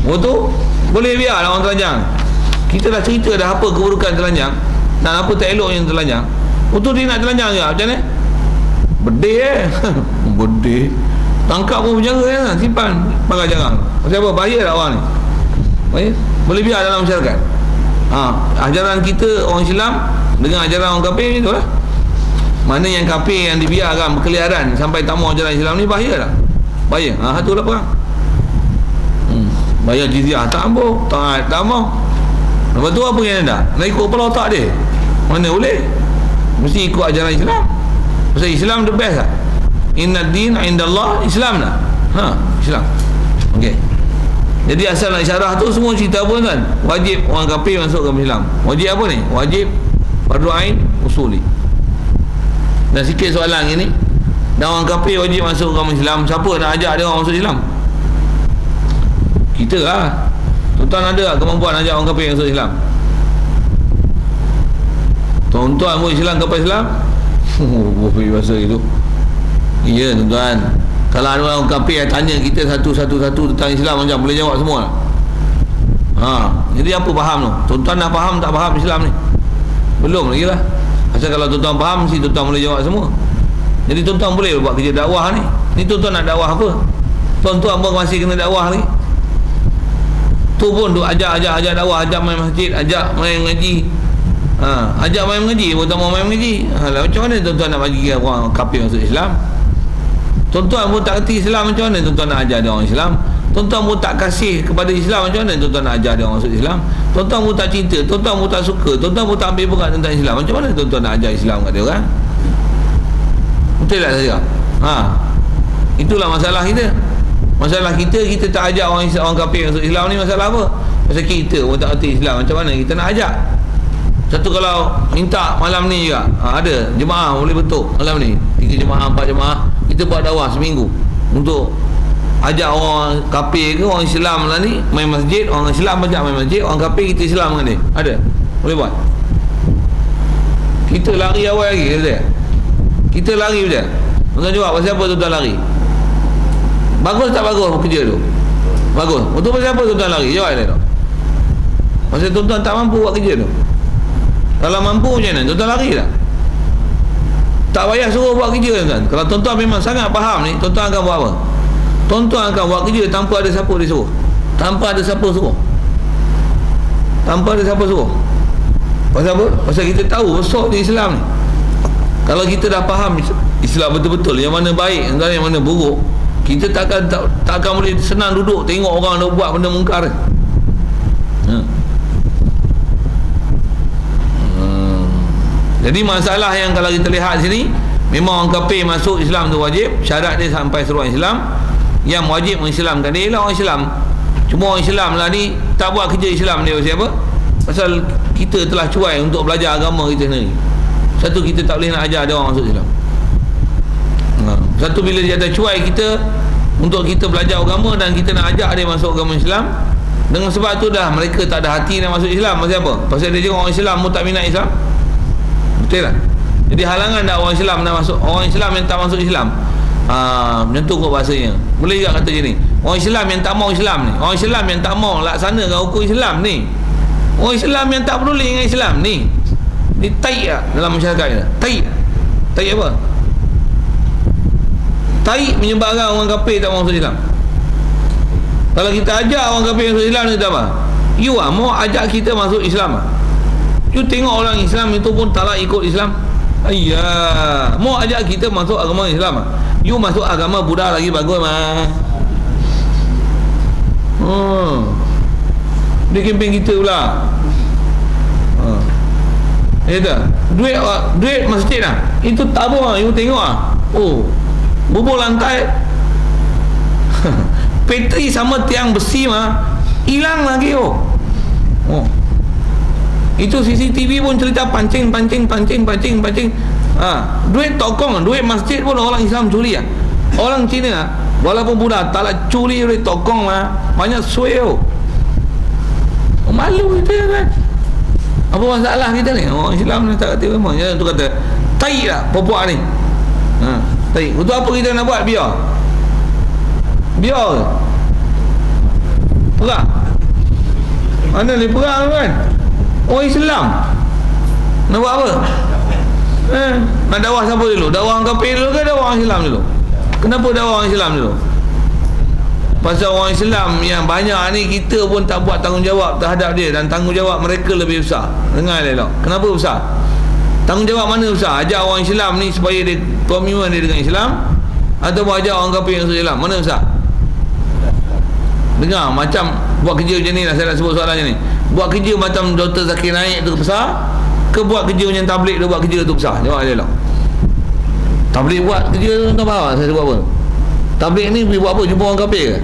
Betul? Boleh biarlah orang telanjang. Kita dah cerita dah apa keburukan telanjang dan apa tak elok yang telanjang. Betul dia nak telanjang je, macam mana? Bedih bedih. Tangkap pun penjara simpan pakai jarang. Pasal apa? Bahaya tak orang ni? Bahaya? Boleh biar dalam masyarakat. Ajaran kita orang Islam dengan ajaran orang kafir ni tu lah. Mana yang kafir yang dibiarkan berkeliaran sampai tak mau ajaran Islam ni, bahaya tak? Bahaya. Satu lah perang. Bayar jizyah tak ambil, taat tak mau. Lepas tu apa yang anda nak ikut kepala otak dia? Mana boleh? Mesti ikut ajaran Islam. Pasal Islam the best lah. Inna din indallah Islam lah. Islam. Okey. Jadi asal nak syarah tu semua cerita apa kan? Wajib orang kafir masuk ke Islam. Wajib apa ni? Wajib fardu ain usuli. Dan sikit soalan ini. Dan orang kafir wajib masuk ke Islam. Siapa nak ajak dia orang masuk Islam? Kita lah. Tuan-tuan ada tak kemampuan ajak orang kafir masuk Islam? Tuan-tuan pun Islam kapal Islam? Berapa bahasa itu? Ya tuan-tuan. Kalau ada orang kafir yang tanya kita satu-satu tentang Islam, macam boleh jawab semua. Jadi apa faham tu? Tuan-tuan dah faham tak faham Islam ni? Belum lagi lah. Asal kalau tuan-tuan faham, mesti tuan-tuan boleh jawab semua. Jadi tuan-tuan boleh buat kerja dakwah ni. Ni tuan-tuan nak dakwah apa? Tuan-tuan pun masih kena dakwah ni. Tu pun tu ajak dakwah, ajak main masjid, ajak main ngaji. Ajak main mengaji pun tak mau main mengaji. Macam mana tuan-tuan nak bagi orang kafir masuk Islam? Tuan-tuan pun tak kerti Islam, macam mana tuan-tuan nak ajar dia orang Islam? Tuan-tuan pun tak kasih kepada Islam, macam mana tuan-tuan nak ajar dia orang masuk Islam? Tuan-tuan pun tak cinta, tuan-tuan pun tak suka, tuan-tuan pun tak ambil pegang tentang Islam, macam mana tuan-tuan nak ajar Islam kat dia orang? Betul tak saya? Itulah masalah kita. Masalah kita tak ajak orang kafir masuk Islam ni. Masalah apa? Pasal kita pun tak kerti Islam, macam mana kita nak ajak? Satu kalau minta malam ni juga, ada jemaah boleh bentuk malam ni 3 jemaah 4 jemaah, kita buat dakwah seminggu untuk ajak orang kafir ke orang Islam lah ni main masjid. Orang Islam ajak main masjid, orang kafir kita Islam dengan dia. Ada? Boleh buat? Kita lari awal lagi, betul? Kita lari betul? Tuan jawab, pasal apa tuan lari? Bagus tak bagus kerja tu? Bagus. Betul, pasal apa tuan lari? Jawab dia tu. Pasal tuan tak mampu buat kerja tu. Kalau mampu macam mana? Tuan lari tak? Tak payah suruh buat kerja tuan. Kalau tuan memang sangat faham ni, tuan akan buat apa? Tuan akan buat kerja tanpa ada siapa dia suruh. Tanpa ada siapa suruh. Tanpa ada siapa suruh. Pasal apa? Pasal kita tahu besar di Islam ni. Kalau kita dah faham Islam betul-betul, yang mana baik dan yang mana buruk, kita tak akan boleh senang duduk tengok orang nak buat benda mungkar. Jadi masalah yang kalau kita lihat sini, memang orang kafir masuk Islam tu wajib. Syarat dia sampai seruan Islam. Yang wajib mengislamkan dia ialah orang Islam. Cuma orang Islam lah ni tak buat kerja Islam dia. Pasal apa? Pasal kita telah cuai untuk belajar agama kita sendiri. Satu, kita tak boleh nak ajar dia orang masuk Islam. Satu, bila dia ada cuai kita untuk kita belajar agama dan kita nak ajak dia masuk agama Islam, dengan sebab tu dah mereka tak ada hati nak masuk Islam. Pasal apa? Pasal dia orang Islam pun tak minat Islam. Betul tak? Jadi halangan dah orang Islam nak masuk. Orang Islam yang tak masuk Islam, macam tu kot bahasanya. Boleh juga kata gini, orang Islam yang tak mau Islam ni, orang Islam yang tak mau laksanakan hukum Islam ni, orang Islam yang tak peduli dengan Islam ni tai lah dalam masyarakat kita. Tai apa? Tai menyebabkan orang kafir tak mau masuk Islam. Kalau kita ajak orang kafir masuk Islam, kita apa? You mau ajak kita masuk Islam. You tengok orang Islam itu pun tak nak ikut Islam. Mau ajak kita masuk agama Islam. You masuk agama Buddha lagi bagus mah. Dia kempen kita pula. Duit masjid lah, itu tabung lah. You tengok lah, bubur lantai petri sama tiang besi mah hilang lagi. Itu CCTV pun cerita pancing. Duit tokong, duit masjid pun orang Islam curi. Orang Cina walaupun Buddha tak nak curi duit tokong mah, banyak suai. Malu kita kan. Apa masalah kita ni? Orang Islam ni tak kata memang. Jangan tu kata tai lah puak ni. Tai. Untuk apa kita nak buat? Biar ke? Perang. Mana ni perang kan? Orang Islam nak buat apa? Nak dakwah siapa dulu? Dakwah orang kafir dulu ke dakwah orang Islam dulu? Kenapa dakwah orang Islam dulu? Pasal orang Islam yang banyak ni kita pun tak buat tanggungjawab terhadap dia, dan tanggungjawab mereka lebih besar. Dengar elok. Kenapa besar? Tanggungjawab mana besar? Ajak orang Islam ni supaya dia komitmen dia dengan Islam, atau ajak orang kafir yang masuk Islam? Mana besar? Dengar, macam buat kerja macam ni lah, saya nak sebut soalannya ni. Buat kerja macam Dr. Zakir Naik tu besar, ke buat kerja macam tabligh tu buat kerja tu besar? Jawab dia lah. Tabligh buat kerja tu tak faham saya sebut apa. Tabligh ni pergi buat apa? Jumpa orang kafir ke?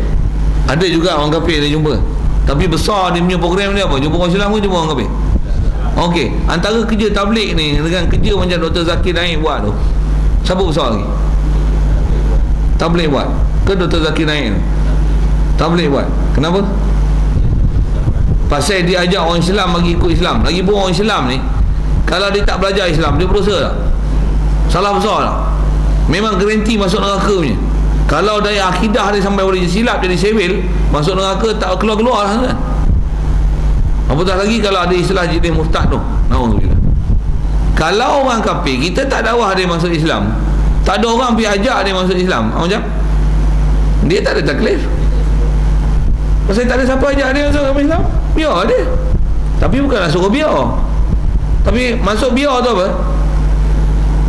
Ada juga orang kafir dia jumpa, tapi besar dia punya program dia apa? Jumpa orang Islam ke jumpa orang kafir? Okey, antara kerja tabligh ni dengan kerja macam Dr. Zakir Naik buat tu, siapa besar lagi? Tabligh buat ke Dr. Zakir Naik? Tabligh buat. Kenapa? Pasal dia ajak orang Islam bagi ikut Islam. Lagipun orang Islam ni kalau dia tak belajar Islam, dia berdosa tak? Salah besar tak? Memang garanti masuk neraka punya. Kalau dari akidah dia sampai boleh silap jadi sewil, masuk neraka tak keluar-keluar lah kan? Apatah lagi kalau ada istilah jadi murtad tu. Nauzubillah. Kalau orang kafir, kita tak dakwah dia masuk Islam, tak ada orang pergi ajak dia masuk Islam, macam dia tak ada taklif. Pasal tak ada siapa ajak dia masuk Islam, biar dia. Tapi bukanlah suruh biar, tapi masuk biar tu apa?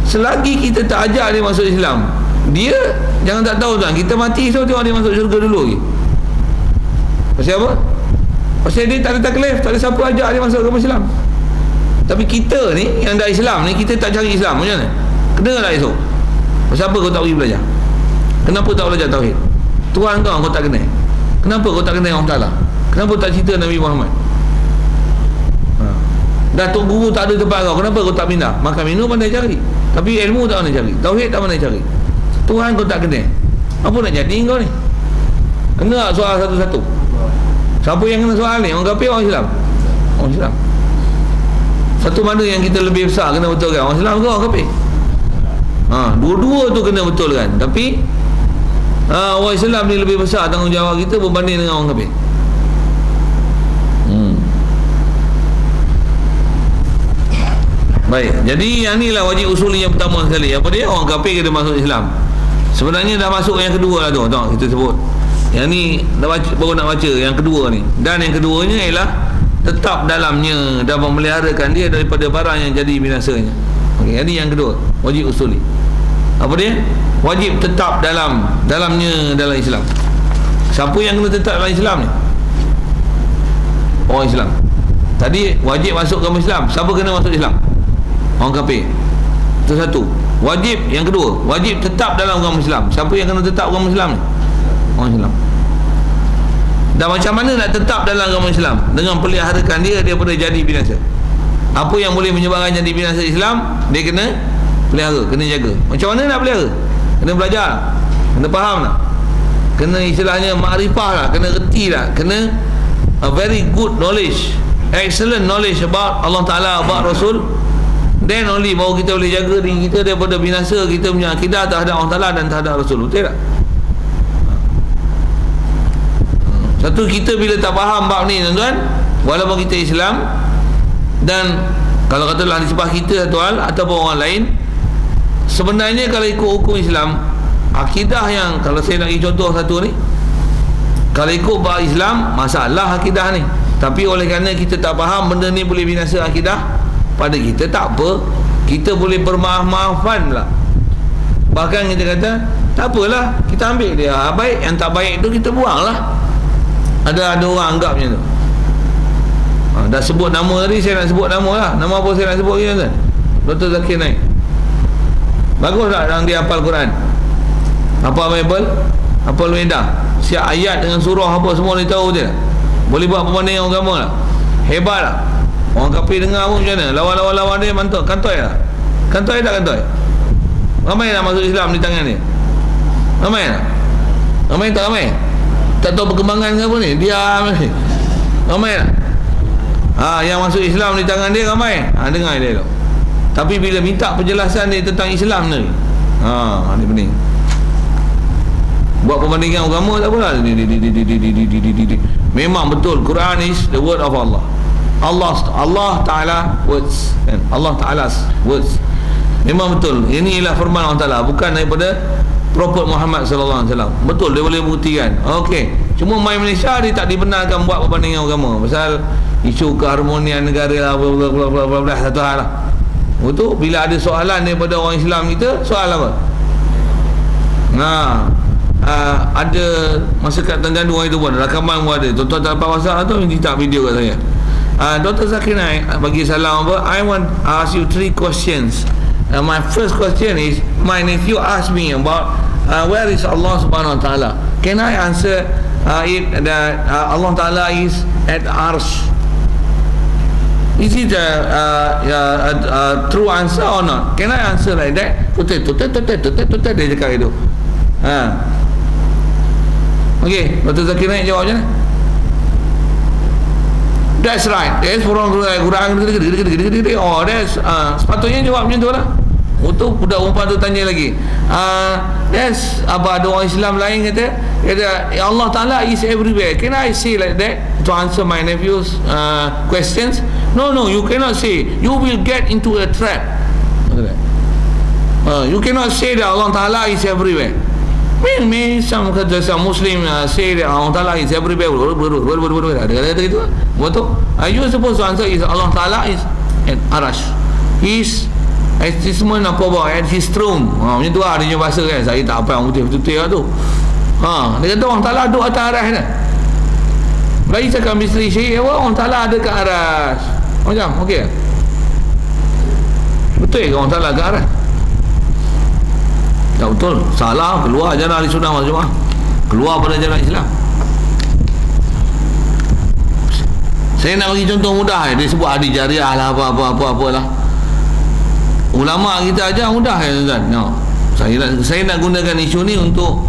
Selagi kita tak ajak dia masuk Islam, dia jangan tak tahu tuan, kita mati so tengok dia masuk syurga dulu lagi. Pasal apa? Pasal dia tak ada taklif, tak ada siapa ajak dia masuk agama Islam. Tapi kita ni yang dah Islam ni, kita tak cari Islam macam mana? Kena tak esok? Pasal apa kau tak pergi belajar? Kenapa tak belajar tauhid? Tuhan kau tak kenal. Kenapa kau tak kenal Allah Ta'ala? Kenapa tak cerita Nabi Muhammad? Datuk guru tak ada tempat kau, kenapa kau tak pindah? Makan minum pandai cari, tapi ilmu tak pandai cari, tauhid tak pandai cari, Tuhan kau tak kenal. Apa nak jadi kau ni? Kena soal satu-satu. Siapa yang kena soal ni? Orang kafir, orang Islam? Orang Islam. Satu mana yang kita lebih besar kena betulkan? Orang Islam ke orang kafir? Dua-dua tu kena betulkan. Tapi orang Islam ni lebih besar tanggungjawab kita berbanding dengan orang kafir. Baik, jadi yang ni lah wajib usuli yang pertama sekali. Apa dia? Orang kafir kena masuk Islam. Sebenarnya dah masuk yang kedua lah tu. Tengok kita sebut. Yang ni dah baca, baru nak baca yang kedua ni. Dan yang keduanya ialah tetap dalamnya dan memeliharakan dia daripada barang yang jadi binasanya. Okey, jadi yang kedua, wajib usuli. Apa dia? Wajib tetap dalamnya dalam Islam. Siapa yang kena tetap dalam Islam ni? Orang Islam. Tadi wajib masuk ke Islam. Siapa kena masuk Islam? Orang kafir. Itu satu. Wajib yang kedua, wajib tetap dalam agama Islam. Siapa yang kena tetap agama Islam ni? Orang Islam. Dan macam mana nak tetap dalam agama Islam? Dengan peliharakan dia daripada jadi binasa. Apa yang boleh menyebabkan jadi binasa Islam, dia kena pelihara, kena jaga. Macam mana nak pelihara? Kena belajar, kena faham lah, kena istilahnya makrifah lah, kena reti lah, kena a very good knowledge, excellent knowledge about Allah Ta'ala, about Rasul. Then only baru kita boleh jaga diri kita daripada binasa kita punya akidah terhadap Allah Ta'ala dan terhadap Rasul. Betul tak? Satu, kita bila tak faham bab ni tuan-tuan, walaupun kita Islam, dan kalau katalah nisbah kita satu hal ataupun orang lain, sebenarnya kalau ikut hukum Islam, akidah yang, kalau saya nak bagi contoh satu ni, kalau ikut bab Islam, masalah akidah ni. Tapi oleh kerana kita tak faham benda ni boleh binasa akidah pada kita, tak apa, kita boleh bermaaf-maafan lah. Bahkan kita kata tak apalah, kita ambil dia baik, yang tak baik tu kita buang lah. Ada orang anggap macam tu. Dah sebut nama tadi, saya nak sebut nama lah. Nama apa saya nak sebut ni tuan? Dr. Zakir Naik. Bagus tak yang dia hafal Quran, hafal Bible, hafal Ma'idah, siap ayat dengan surah apa semua dia tahu je. Boleh buat perbandingan agama lah. Hebat lah. Orang kafir dengar pun macam mana? Lawan-lawan dia mantap. Kantoi lah. Kantoi tak kantoi? Ramai nak masuk Islam di tangan dia? Ramai tak? Ramai tak ramai? Tak tahu perkembangan ke apa ni? Diam ni. Ramai tak? Yang masuk Islam di tangan dia ramai. Dengar dia tu. Tapi bila minta penjelasan dia tentang Islam ni, ni pening. Buat perbandingan agama tak apalah. Memang betul Quran is the word of Allah. Allah Ta'ala words, Allah Ta'ala's words. Memang betul. Ini ialah firman Allah Ta'ala, bukan daripada Prophet Muhammad sallallahu alaihi wasallam. Betul, dia boleh buktikan. Okey. Cuma main Malaysia dia tak dibenarkan buat perbandingan agama pasal isu keharmonian negara lah, bla satu hal lah. Untuk bila ada soalan daripada orang Islam kita, soal apa? Ada masyarakat Terengganu itu pun rakaman pun ada. Tuan-tuan tak dapat WhatsApp tu minta video kat saya. Dr. Zakir Naik bagi salam apa? I want to ask you 3 questions. My first question is, if you ask me about where is Allah Subhanahu Wa Taala, can I answer it that Allah Taala is at Arsh? Is it a true answer or not? Can I answer like that? Tutet dia cakap itu. Okey, Dr. Zakir Naik jawab macam mana? That's right. That's kurang. Oh, that's sepatutnya jawab macam tu lah. Untuk budak perempuan tu tanya lagi. That's apa ada orang Islam lain kata Allah Ta'ala is everywhere. Can I say like that to answer my nephew's questions? No, you cannot say. You will get into a trap. You cannot say that Allah Ta'ala is everywhere. Some Muslim say that Allah Ta'ala is everywhere. Ada kata gitu. Betul? You supposed to answer is Allah Ta'ala is at Arash. His adjustment apa at his throne. Macam tu lah dia punya bahasa kan. Saya tak apa yang putih-putih lah tu. Dia kata Allah Ta'ala duduk atas Arash dah. Melayu cakap misteri syekh apa? Allah Ta'ala ada kat Arash. Macam okey. Betul ke Allah Ta'ala kat Arash? Tak betul, salah, keluar ajaran ahli sunnah wal jamaah, keluar pada ajaran Islam. Saya nak bagi contoh mudah. Dia sebut hadis jariah lah, apa-apalah. Ulama kita ajar mudah ya tuan. No. Saya nak gunakan isu ni untuk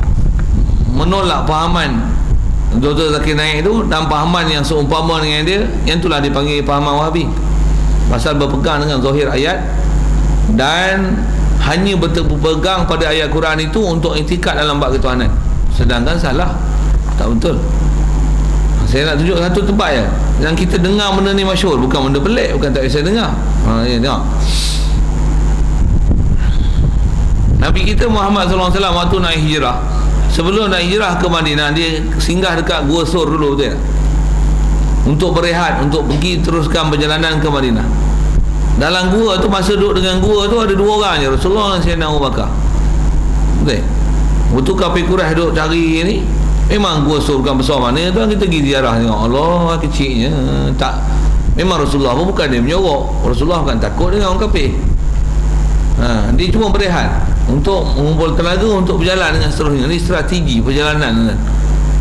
menolak fahaman Dr. Zakir Naik tu dan fahaman yang seumpama dengan dia, yang itulah dipanggil fahaman Wahabi. Pasal berpegang dengan zahir ayat dan hanya berpegang pada ayat Quran itu untuk iktikad dalam bab ketuhanan, sedangkan salah, tak betul. Saya nak tunjuk satu tempat je yang kita dengar benda ni masyhur, bukan benda pelik, bukan tak biasa dengar. Tengok Nabi kita Muhammad SAW waktu naik hijrah, sebelum nak hijrah ke Madinah, dia singgah dekat Gua Sur dulu, betul tak? Untuk berehat, untuk pergi teruskan perjalanan ke Madinah. Dalam gua tu, masa duduk dengan gua tu, ada 2 orang je, Rasulullah dan Sayyidina Abu Bakar. Betul? Waktu kafir Quraisy duduk cari ni, memang Gua Sur bukan besar mana tu, kita pergi ziarah tengok. Allah kecilnya. Tak, memang Rasulullah pun bukan dia menyorok. Rasulullah bukan takut dengan orang kafir. Dia cuma berehat untuk mengumpul tenaga untuk berjalan dengan seterusnya. Ini strategi perjalanan.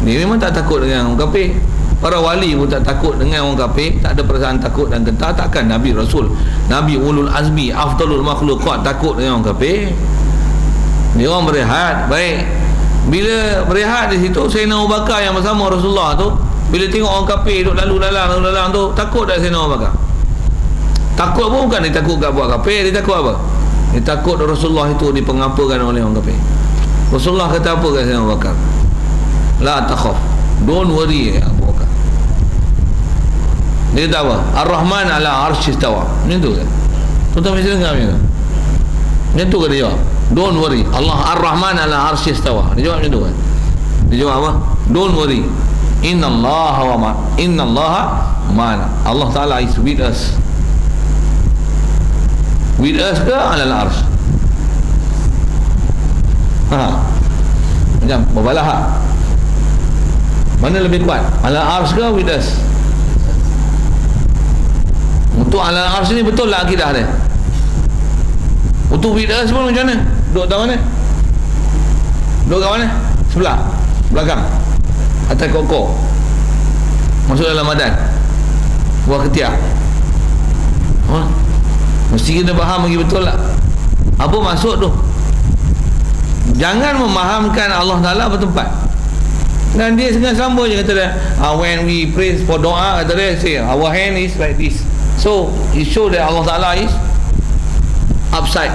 Dia memang tak takut dengan orang kafir. Para wali pun tak takut dengan orang kafir, tak ada perasaan takut dan gentar. Takkan Nabi Rasul, Nabi Ulul Azmi, Afdalul Makhluqat takut dengan orang kafir. Dia orang berehat. Baik, bila berehat di situ, Sayyidina Abu Bakar yang bersama Rasulullah tu, bila tengok orang kafir duk lalu lalang tu, takut tak Sayyidina Abu Bakar? Takut pun bukan dia takut kat buat kafir, dia takut apa? Dia takut Rasulullah itu dipengapakan oleh orang kafir. Rasulullah kata apa kat Sayyidina Abu Bakar? La takhaf, don't worry Abu Bakar. Dia kata apa? Ar-Rahman ala arsh istawa. Macam tu kan? Tuan-tuan mesti dengar macam tu. Macam tu kan dia jawab? Don't worry, Allah Ar-Rahman ala arsh istawa. Dia jawab macam tu kan? Dia jawab apa? Don't worry, Inna Allah ma'ana. Allah Ta'ala is with us. With us ke ala al-arsh? Macam berbalah. Mana lebih kuat? Ala arsh ke with us? Untuk ala arsh ni betul lah akidah dia. Untuk with us pun macam mana? Duduk kat mana? Duduk kat mana? Sebelah, belakang, atas kokok, masuk dalam badan, buah ketiak. Mesti kita faham bagi betul lah apa maksud tu. Jangan memahamkan Allah Ta'ala bertempat. Dan dia dengan sambung je kata dia, when we pray for doa, kata dia, say our hand is like this. So it show that Allah Ta'ala is upside,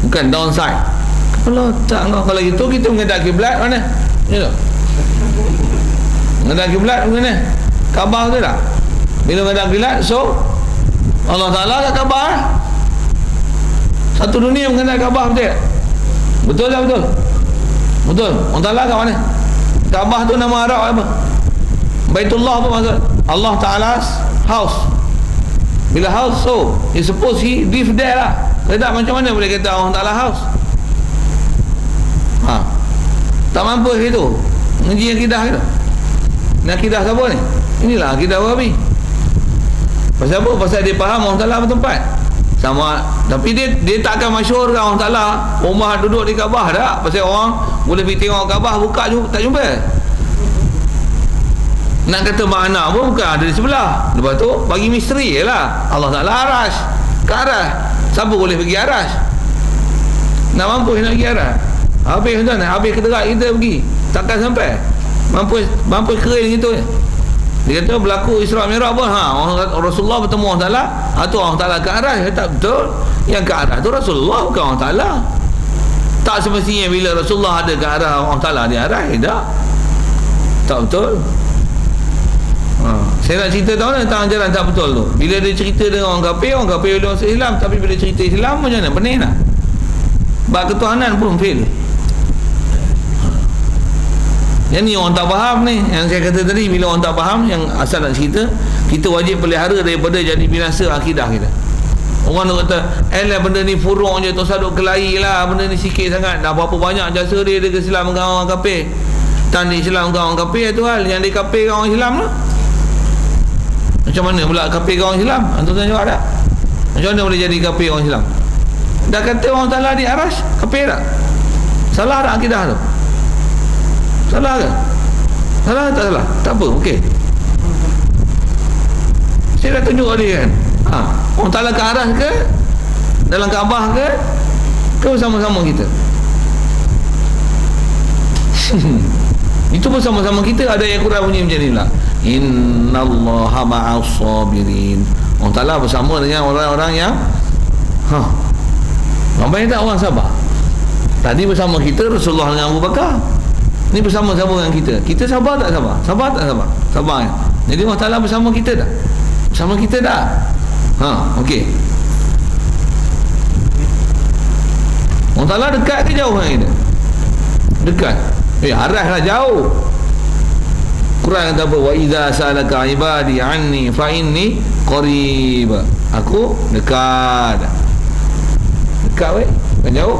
bukan downside. Kalau tak, kalau itu kita menghadap kiblat mana? Ya tak? Menghadap kiblat mana? Kaabah tu tak? Bila menghadap kiblat, so Allah Ta'ala kat Kaabah. Satu dunia menghadap Kaabah, betul tak? Betul tak betul? Betul. Allah Ta'ala kat mana? Kaabah tu nama Arab apa? Baitullah apa maksud? Allah Ta'ala's house. Bila house, so you suppose he live there lah. Tak macam mana boleh kata Allah Ta'ala house? Tak mampu itu mengaji akidah kita. Ini akidah siapa ni? Inilah akidah Wahabi. Pasal apa? Pasal dia faham Allah Ta'ala bertempat sama, tapi dia tak akan masyhur kan Allah Ta'ala rumah duduk di Kaabah tak? Pasal orang boleh pergi tengok Kaabah, buka tak jumpa. Nak kata makna pun bukan ada di sebelah. Lepas tu bagi misteri je lah. Allah Ta'ala arash, ke arah. Siapa boleh pergi arash? Nak mampu nak pergi arash? Habis tuan, habis keterak kita pergi, takkan sampai. Mampu kering gitu. Dia kata berlaku Isra Mi'raj pun Rasulullah bertemu Allah Ta'ala, tu Allah Ta'ala ke arah. Tak betul. Yang ke arah tu Rasulullah, bukan Allah Ta'ala. Tak semestinya bila Rasulullah ada ke arah Allah Ta'ala di arah. Tak betul. Saya nak cerita tahu tentang ajaran tak betul tu. Bila dia cerita dengan orang kafir bila masuk Islam, tapi bila cerita Islam macam mana? Pening lah. Bab ketuhanan pun fail. Yang ni orang tak faham ni. Yang saya kata tadi, bila orang tak faham yang asal nak cerita, kita wajib pelihara daripada jadi binasa akidah kita. Orang tu kata, benda ni furuk je, tak saduk kelahi lah, benda ni sikit sangat. Dah berapa banyak jasa dia ke Islam dengan orang kafir. Tan di Islam dengan orang kafir tu hal. Yang dia kafir dengan orang Islam lah. Macam mana pula kafir dengan orang Islam? Tuan-tuan jawab tak? Macam mana boleh jadi kafir orang Islam? Dah kata orang Ta'ala di arash, kafir tak? Salah tak akidah tu? Salah ke? Salah tak salah? Tak apa, okey. Saya dah tunjuk dia kan. Orang Ta'ala ke arah ke? Dalam Kaabah ke? Ke bersama-sama kita? Itu bersama-sama kita. Ada yang Quran bunyi macam ni lah. Innallaha ma'as sabirin. Allah Ta'ala bersama dengan orang-orang yang ramai tak orang sabar. Tadi bersama kita Rasulullah dengan Abu Bakar. Ni bersama-sama dengan kita. Kita sabar tak sabar? Sabar tak sabar? Sabar ya? Jadi Allah Ta'ala bersama kita tak? Bersama kita tak? Okey. Allah Ta'ala dekat ke jauh dengan kita? Dekat. Arah lah jauh. Quran kata apa? Wa idza sa'alaka ibadi anni fa inni qarib. Aku dekat. Dekat weh, kan jauh.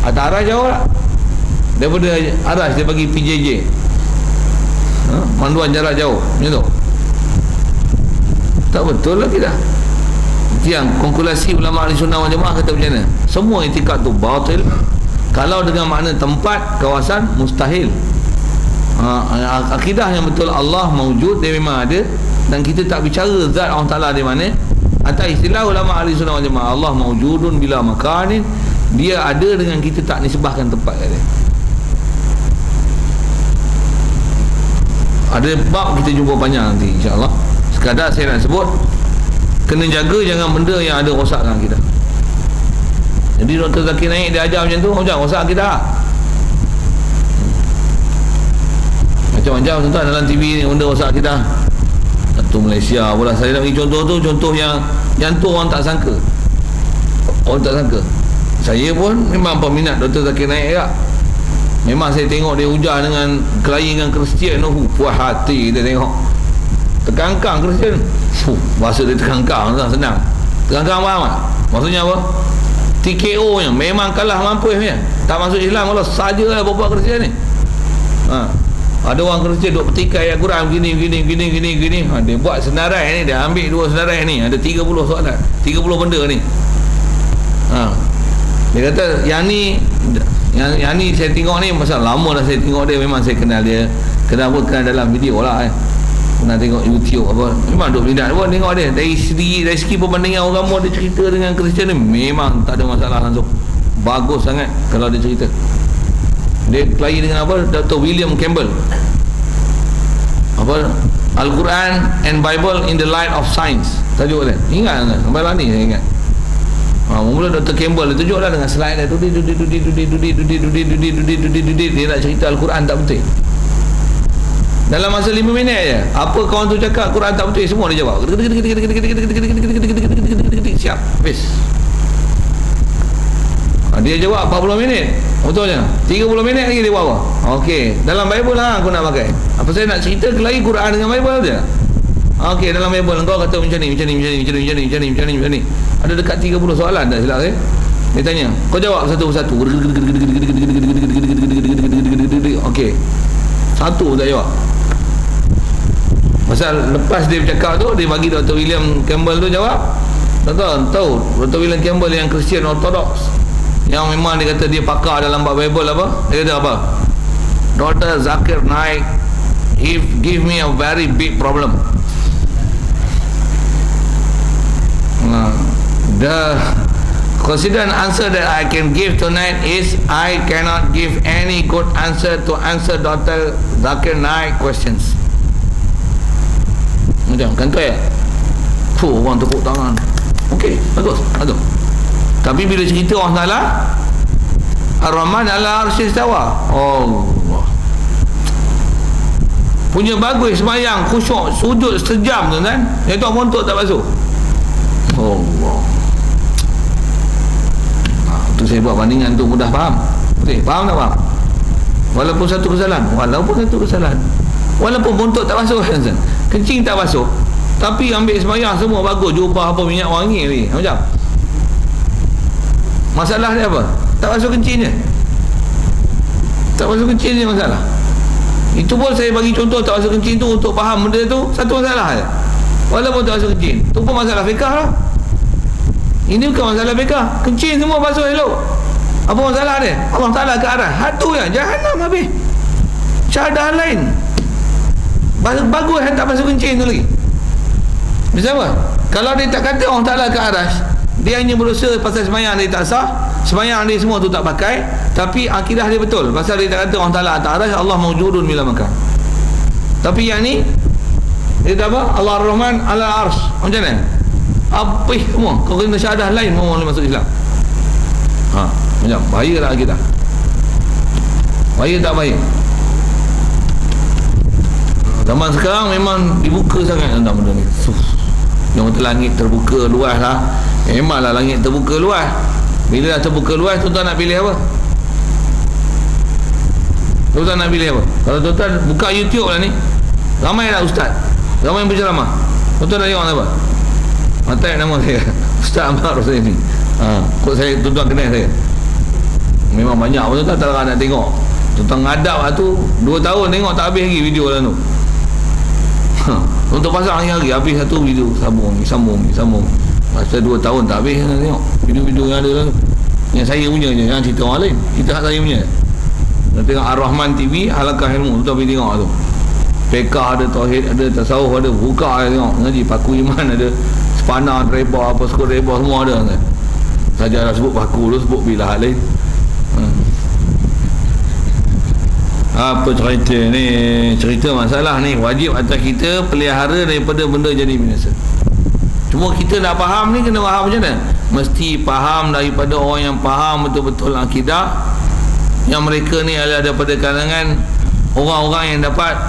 Atas arah jauh lah. Daripada arah dia bagi PJJ. Panduan jarak jauh. Macam tu. Tak betul lah kita. Yang kalkulasi ulama ahli sunnah wal jamaah kata macam mana? Semua itikad tu batil. Kalau dengan makna tempat, kawasan, mustahil. Akidah yang betul Allah mawjud, dia memang ada, dan kita tak bicara zat Allah Ta'ala di mana. Atas istilah ulama ahli sunnah wal jamaah, Allah mawjudun bila makanin, dia ada dengan kita tak nisbahkan tempat kat dia. Ada bab kita jumpa panjang nanti insya-Allah. Sekadar saya nak sebut, kena jaga jangan benda yang ada rosakkan kita. Jadi Dr. Zakir Naik dia ajar macam tu, macam rosak kita. Macam-macam tuan dalam TV ni benda rosak kita. Satu Malaysia pula. Saya nak bagi contoh tu, contoh yang tu orang tak sangka. Orang tak sangka. Saya pun memang peminat Dr. Zakir Naik juga. Memang saya tengok dia hujar dengan kelahi dengan Kristian tu, puas hati kita tengok. Terkangkang Kristian. Bahasa dia terkangkang, senang. Terkangkang faham tak? Maksudnya apa? TKO nya memang kalah mampu ya. Tak masuk Islam kalau sajalah bawa Kristian ni. Ada orang Kristian duk petikai ayat Quran gini. Dia buat senarai ni, dia ambil 2 senarai ni, ada 30 soalan, 30 benda ni. Dia kata yang ni saya tengok ni pasal lama dah saya tengok dia, memang saya kenal dia. Kenal dalam video lah pernah tengok YouTube apa, memang duk minat pun tengok dia. Dari segi perbandingan agama, dia cerita dengan Kristian ni memang tak ada masalah langsung. Bagus sangat kalau dia cerita. Dia kelahi dengan apa? Dr. William Campbell. apa, Al-Quran and Bible in the light of science, tajuk dia. Ingat tak? Sampai lah ni saya ingat. Mula Dr. Campbell dia tunjuk lah dengan slide dia, dia nak cerita Al-Quran tak betul. Dalam masa 5 minit je, apa kawan tu cakap Quran tak betul, semua dia jawab. Siap, habis. Dia jawab 40 minit, betul je. 30 minit lagi dia bawa. Okey, dalam Bible lah aku nak pakai. Apa saya nak cerita lagi Quran dengan Bible je. Okey, dalam Bible engkau kata macam ni. Ada dekat 30 soalan dah silap saya. Dia tanya, kau jawab satu persatu. Okey, satu tak jawab. Pasal lepas dia bercakap tu, dia bagi Dr. William Campbell tu jawab. Tuan-tuan tahu Dr. William Campbell yang Christian Orthodox, yang memang dia kata dia pakar dalam bab Bible apa? Dia kata apa? Dr. Zakir Naik give me a very big problem. The considered answer that I can give tonight is I cannot give any good answer to answer Dr. Zakir Naik questions. Macam kan tu ya? Orang tepuk tangan. Okey, bagus. Tapi bila cerita orang salah, Ar-Rahman ala arsy istawa. Allah. Punya bagus sembahyang, khusyuk, sujud sejam tu kan. Dia tak montok tak basuh. Allah. Tu saya buat bandingan tu mudah faham. Okey, faham tak faham? Walaupun satu kesalahan, walaupun montok tak basuh, kencing tak basuh, tapi ambil sembahyang semua bagus, jubah apa minyak wangi lagi. Macam masalah dia apa? Tak basuh kencing je. Tak basuh kencing je masalah. Itu pun saya bagi contoh tak basuh kencing tu untuk faham benda tu satu masalah je. Walaupun tak basuh kencing, tu pun masalah fiqah lah. Ini bukan masalah fiqah. Kencing semua basuh elok. Apa masalah dia? Allah Ta'ala ke arah hatu ya, Jahannam habis. Syahadah lain. Bagus yang tak basuh kencing tu lagi. Bisa apa? Kalau dia tak kata Allah Ta'ala ke aras, dia hanya berusaha pasal sembahyang dia tak sah, sembahyang dia semua tu tak pakai, tapi akidah dia betul pasal dia tak kata Allah Ta'ala atas aras, Allah mawjudun bila makan. Tapi yang ni dia kata apa? Allah Ar-Rahman ala ars. Macam mana? Apa semua kau kena syahadah lain mau boleh masuk Islam. Macam bahaya tak kita? Bahaya tak bahaya? Zaman sekarang memang dibuka sangat tentang benda ni. Yang kata langit terbuka luas lah. Memanglah langit terbuka luas. Bila dah terbuka luas, tuan-tuan nak pilih apa? Tuan-tuan nak pilih apa? Kalau tuan-tuan buka YouTube lah ni, ramai dah ustaz, ramai berceramah. Tuan-tuan nak tengok apa? Mata nama saya Ustaz Ahmad Rosani. Kod saya, tuan-tuan kenal saya. Memang banyak tuan-tuan tak nak tengok. Tuan-tuan ngadap lah tu 2 tahun tengok tak habis lagi video lah tu. Untuk pasang hari-hari habis satu video, sambung. Masa 2 tahun tak habis nak tengok video-video yang ada lah tu. Yang saya punya je, yang cerita orang lain, cerita hak saya punya. Nak tengok Ar-Rahman TV, Halakah Ilmu, tu pergi tengok tu. Fiqah ada, tauhid ada, tasawuf ada, buka ada tengok, ngaji paku iman ada, sepana reba apa skor reba semua ada kan. Saja dah sebut paku tu, sebut bila hal lain. Apa cerita ni? Cerita masalah ni wajib atas kita pelihara daripada benda jadi binasa. Cuma kita nak faham ni kena faham macam mana? Mesti faham daripada orang yang faham betul-betul akidah, yang mereka ni adalah daripada kalangan orang-orang yang dapat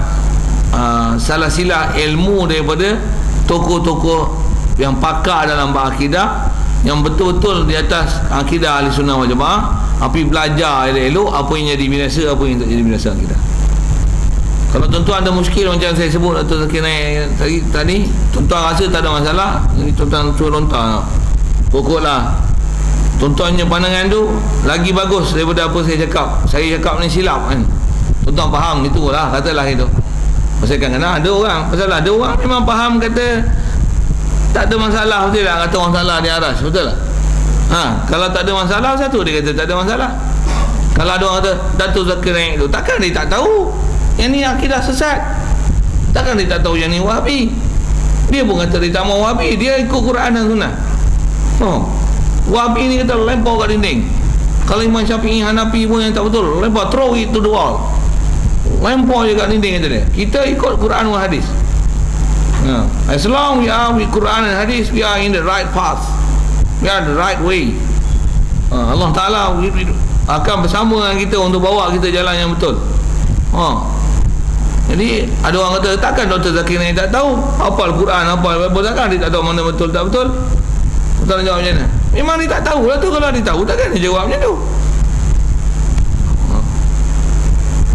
salah silah ilmu daripada tokoh-tokoh yang pakar dalam bab akidah, yang betul-betul di atas akidah ahli sunnah wal jamaah. Api belajar elok-elok apa yang jadi binasa, apa yang tak jadi binasa kita. Kalau tuan-tuan ada muskil macam saya sebut Dr. Zakir Naik tadi, tuan-tuan rasa tak ada masalah, ini tuan-tuan cuba lontar pokoklah tuan-tuannya pandangan tu lagi bagus daripada apa saya cakap. Saya cakap ni silap kan, tuan-tuan faham itulah, katalah itu. Pasal kadang-kadang ada orang, pasal ada orang memang faham kata tak ada masalah, betul tak? Kata orang salah di aras, betul tak? Kalau tak ada masalah, satu dia kata tak ada masalah. Kalau ada orang kata Datuk Zakir Naik tu, takkan dia tak tahu yang ni akidah sesat? Takkan dia tak tahu yang ni Wahabi? Dia pun kata dia tak mau Wahabi, dia ikut Quran dan Sunnah. Wahabi ni kata lempar kat dinding. Kalau Imam Syafi'i, Hanafi pun yang tak betul, lempar, throw it to the wall. Lempar je kat dinding kata dia. Kita ikut Quran dan hadis. As long we are with Quran and hadis, we are in the right path. We are the right way. Allah Ta'ala akan bersama dengan kita untuk bawa kita jalan yang betul. Jadi ada orang kata, takkan Dr. Zakir ni tak tahu hafal Quran, hafal Bible, takkan dia tak tahu mana betul tak betul? Ustaz nak jawab macam mana? Memang dia tak tahu lah tu. Kalau dia tahu, takkan dia jawab macam tu.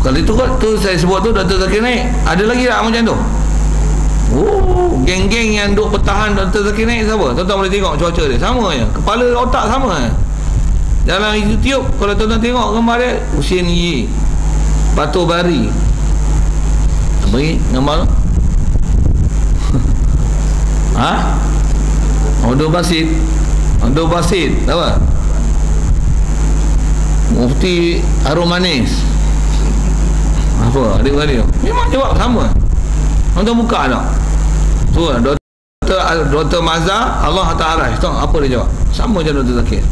Kalau itu tu saya sebut tu Dr. Zakir Naik. Ada lagi tak macam tu? Geng-geng yang duk bertahan Dr. Zakir Naik siapa? Tuan-tuan boleh tengok cuaca dia sama je. Kepala otak sama je. Dalam YouTube kalau tuan-tuan tengok gambar dia, Husin Yi, Batu Bari. Bagi gambar tu. Abdul Basit apa? Mufti Harum Manis. Apa? Adik-adik memang jawab sama. Tuan-tuan buka tak? Tu Dr. Mazhar Allah Ta'ala. Tahu apa dia jawab? Sama je Dr. Zakir.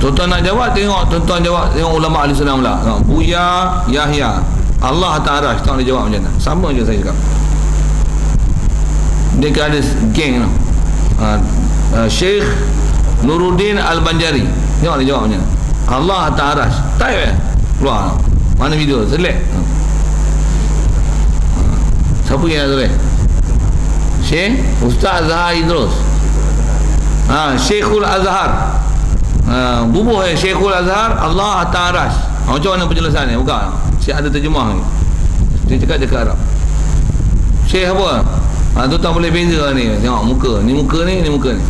Tuan-tuan nak jawab, tuan-tuan jawab, tengok ulama ahli sunnah pula. Buya Yahya Allah Ta'ala. Tahu dia jawab macam mana? Sama je saya cakap. Dia ada geng tu. Syekh Nuruddin Al-Banjari. Tengok dia jawab macam mana? Allah Ta'ala. Type keluar. Mana video? Select. Siapa yang ada? Syekh Ustaz Zahar Idrus. Syekhul Azhar. Bubuh Syekhul Azhar Allah Ta'ala. Macam mana penjelasan ni? Buka. Syekh ada terjemah ni. Dia cakap Arab. Syekh apa? Tuan-tuan boleh beza ni. Tengok muka. Ni muka ni, ni muka ni.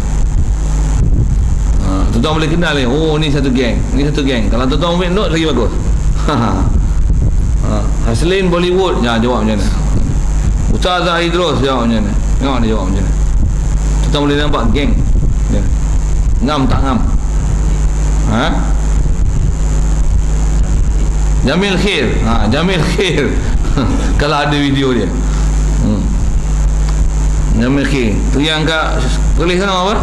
Tuan-tuan boleh kenal ni. Oh, ni satu geng. Ni satu geng. Kalau tuan-tuan ambil note lagi bagus. Haslin Bollywood. Jawab macam mana? Ustaz Zahar Idrus jawab macam mana? Tengok dia jawab macam mana? Tuan-tuan boleh nampak geng. Ngam tak ngam? Jamil Khair. Jamil Khair. Kalau ada video dia. Jamil Khair. Tu yang kat tulis nama apa?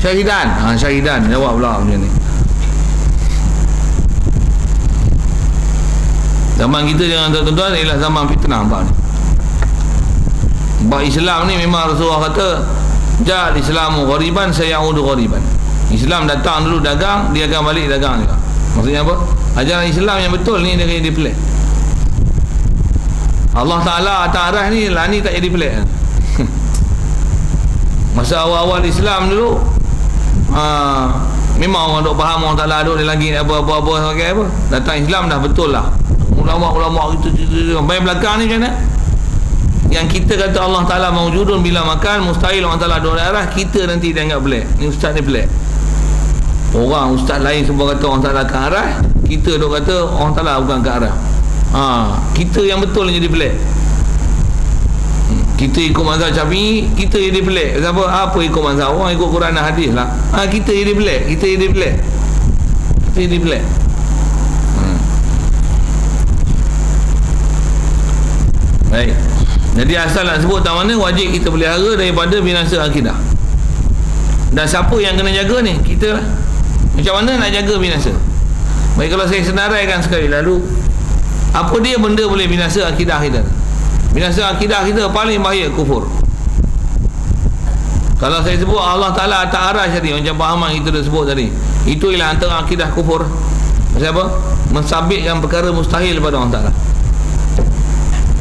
Syahidan. Syahidan jawab pula macam ni. Zaman kita jangan tuan-tuan ialah zaman fitnah bab ni. Bab Islam ni memang Rasulullah kata ja'al Islamu ghariban sayaudu ghariban. Islam datang dulu dagang, dia akan balik dagang juga. Maksudnya apa? Ajaran Islam yang betul ni dia jadi pelik. Allah Ta'ala atas arah ni lah ni tak jadi pelik. Masa awal-awal Islam dulu memang orang duk faham Allah Ta'ala duk di langit apa-apa sebagai apa. Datang Islam dah betul lah. Ulama-ulama gitu main belakang ni macam mana? Yang kita kata Allah Ta'ala mawjudun bila makan, mustahil Allah Ta'ala duduk di arah, kita nanti dianggap pelik. Ni ustaz ni pelik. Orang ustaz lain semua kata Allah Ta'ala ke arah, kita duk kata Allah Ta'ala bukan ke arah. Kita yang betul jadi pelik. Kita ikut mazhab Syafi'i, kita jadi pelik. Apa ikut mazhab? Orang ikut Quran dan hadis lah. Kita jadi pelik. Kita jadi pelik. Baik. Jadi asal nak sebut tak mana, wajib kita pelihara daripada binasa akidah. Dan siapa yang kena jaga ni? Kita lah. Macam mana nak jaga binasa? Baik, kalau saya senaraikan sekali lalu, apa dia benda boleh binasa akidah kita? Binasa akidah kita paling bahaya kufur. Kalau saya sebut Allah Ta'ala atas arah tadi, macam pahaman kita dah sebut tadi, itu ialah antara akidah kufur. Maksud apa? Mensabitkan perkara mustahil pada Allah Ta'ala.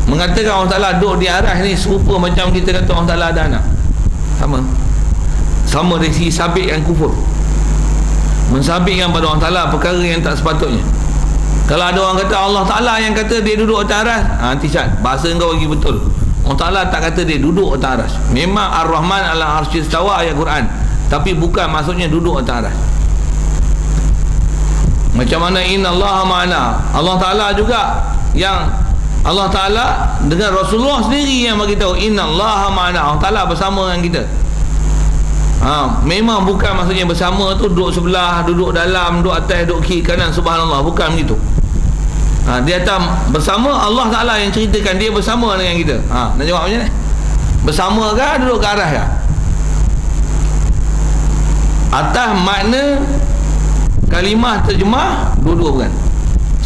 Mengatakan Allah Ta'ala duduk di arah ni serupa macam kita kata Allah Ta'ala ada anak. Sama dari sisi sabitkan kufur. Mensabitkan pada Allah Ta'ala perkara yang tak sepatutnya. Kalau ada orang kata Allah Ta'ala yang kata dia duduk atas aras, nanti Syed, bahasa engkau bagi betul. Allah Ta'ala tak kata dia duduk atas aras. Memang Ar-Rahman ala arsyil istawa ayat Quran, tapi bukan maksudnya duduk atas aras. Macam mana innallaha ma'ana, Allah Ta'ala juga yang Allah Ta'ala dengan Rasulullah sendiri yang bagi tahu innallaha ma'ana, Allah Ta'ala bersama dengan kita. Memang bukan maksudnya bersama tu duduk sebelah, duduk dalam, duduk atas, duduk kiri kanan, subhanallah, bukan begitu. Dia atas bersama Allah Ta'ala yang ceritakan dia bersama dengan kita. Nak jawab macam ni? Bersama ke duduk ke arah ke? Atas makna kalimah terjemah dua-dua bukan.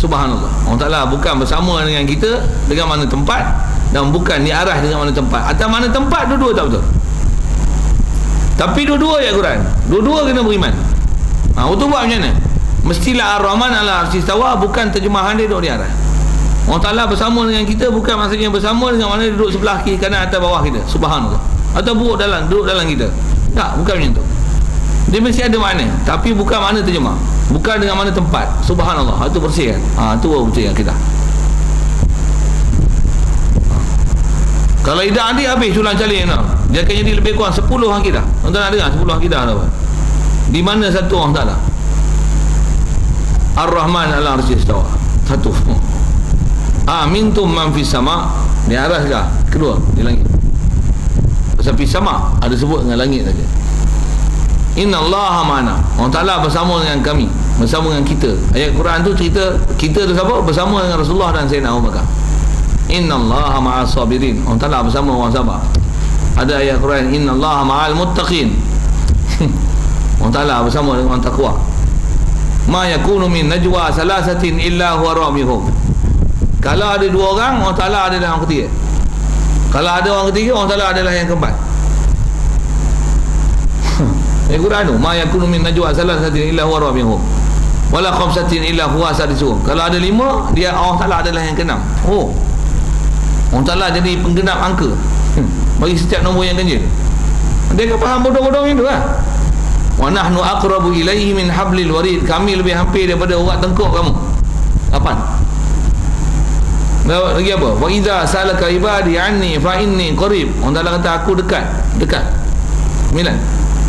Subhanallah. Allah Ta'ala bukan bersama dengan kita dengan mana tempat, dan bukan diarah dengan mana tempat. Atas mana tempat, dua-dua tak betul. Tapi dua-dua ayat Quran, dua-dua kena beriman. Untuk buat macam mana? Mestilah Ar-Rahman ala arsy istawa, bukan terjemahan dia duduk di arah. Allah Ta'ala bersama dengan kita bukan maksudnya bersama dengan mana duduk sebelah kiri kanan atas bawah kita. Subhanallah. Atau duduk dalam kita. Tak, bukan macam tu. Dia mesti ada makna, tapi bukan makna terjemah, bukan dengan mana tempat. Subhanallah. Itu bersih kan? Itu betul yang kita. Kalau idah adik habis culang calik dia akan jadi lebih kurang 10 akidah. Tuan-tuan nak dengar 10 akidah apa? Di mana satu orang Ta'ala? Ar-Rahman ala arsy istawa. Satu. Amintum man fis sama, di aras kah? Kedua, di langit. Pasal fis sama ada sebut dengan langit saja. Innallaha ma'ana. Allah Ta'ala bersama dengan kami, bersama dengan kita. Ayat Quran tu cerita kita tu siapa? Bersama dengan Rasulullah dan Sayyidina Abu Bakar. Innallaha ma'as sabirin. Allah Ta'ala bersama orang sabar. Ada ayat Quran, innallaha ma'al muttaqin. Allah Ta'ala bersama dengan orang takwa. Ma yakunu min najwa salasatin illa huwa rabihum. Kalau ada dua orang, Allah Ta'ala adalah orang ketiga. Kalau ada orang ketiga, Allah Ta'ala adalah yang keempat. Ayat Quran tu, ma yakunu min najwa salasatin illa huwa rabihum wala khamsatin illa huwa sadisuhum. Kalau ada 5, dia Allah Ta'ala adalah yang keenam. Allah Ta'ala jadi penggenap angka bagi setiap nombor yang ganjil. Dia akan faham bodoh-bodoh macam tu lah. Wa nahnu aqrabu ilaihi min hablil warid. Kami lebih hampir daripada urat tengkuk kamu. 8. Lagi apa? Wa idza salaka ibadi anni fa inni qarib. Allah Ta'ala kata aku dekat. 9.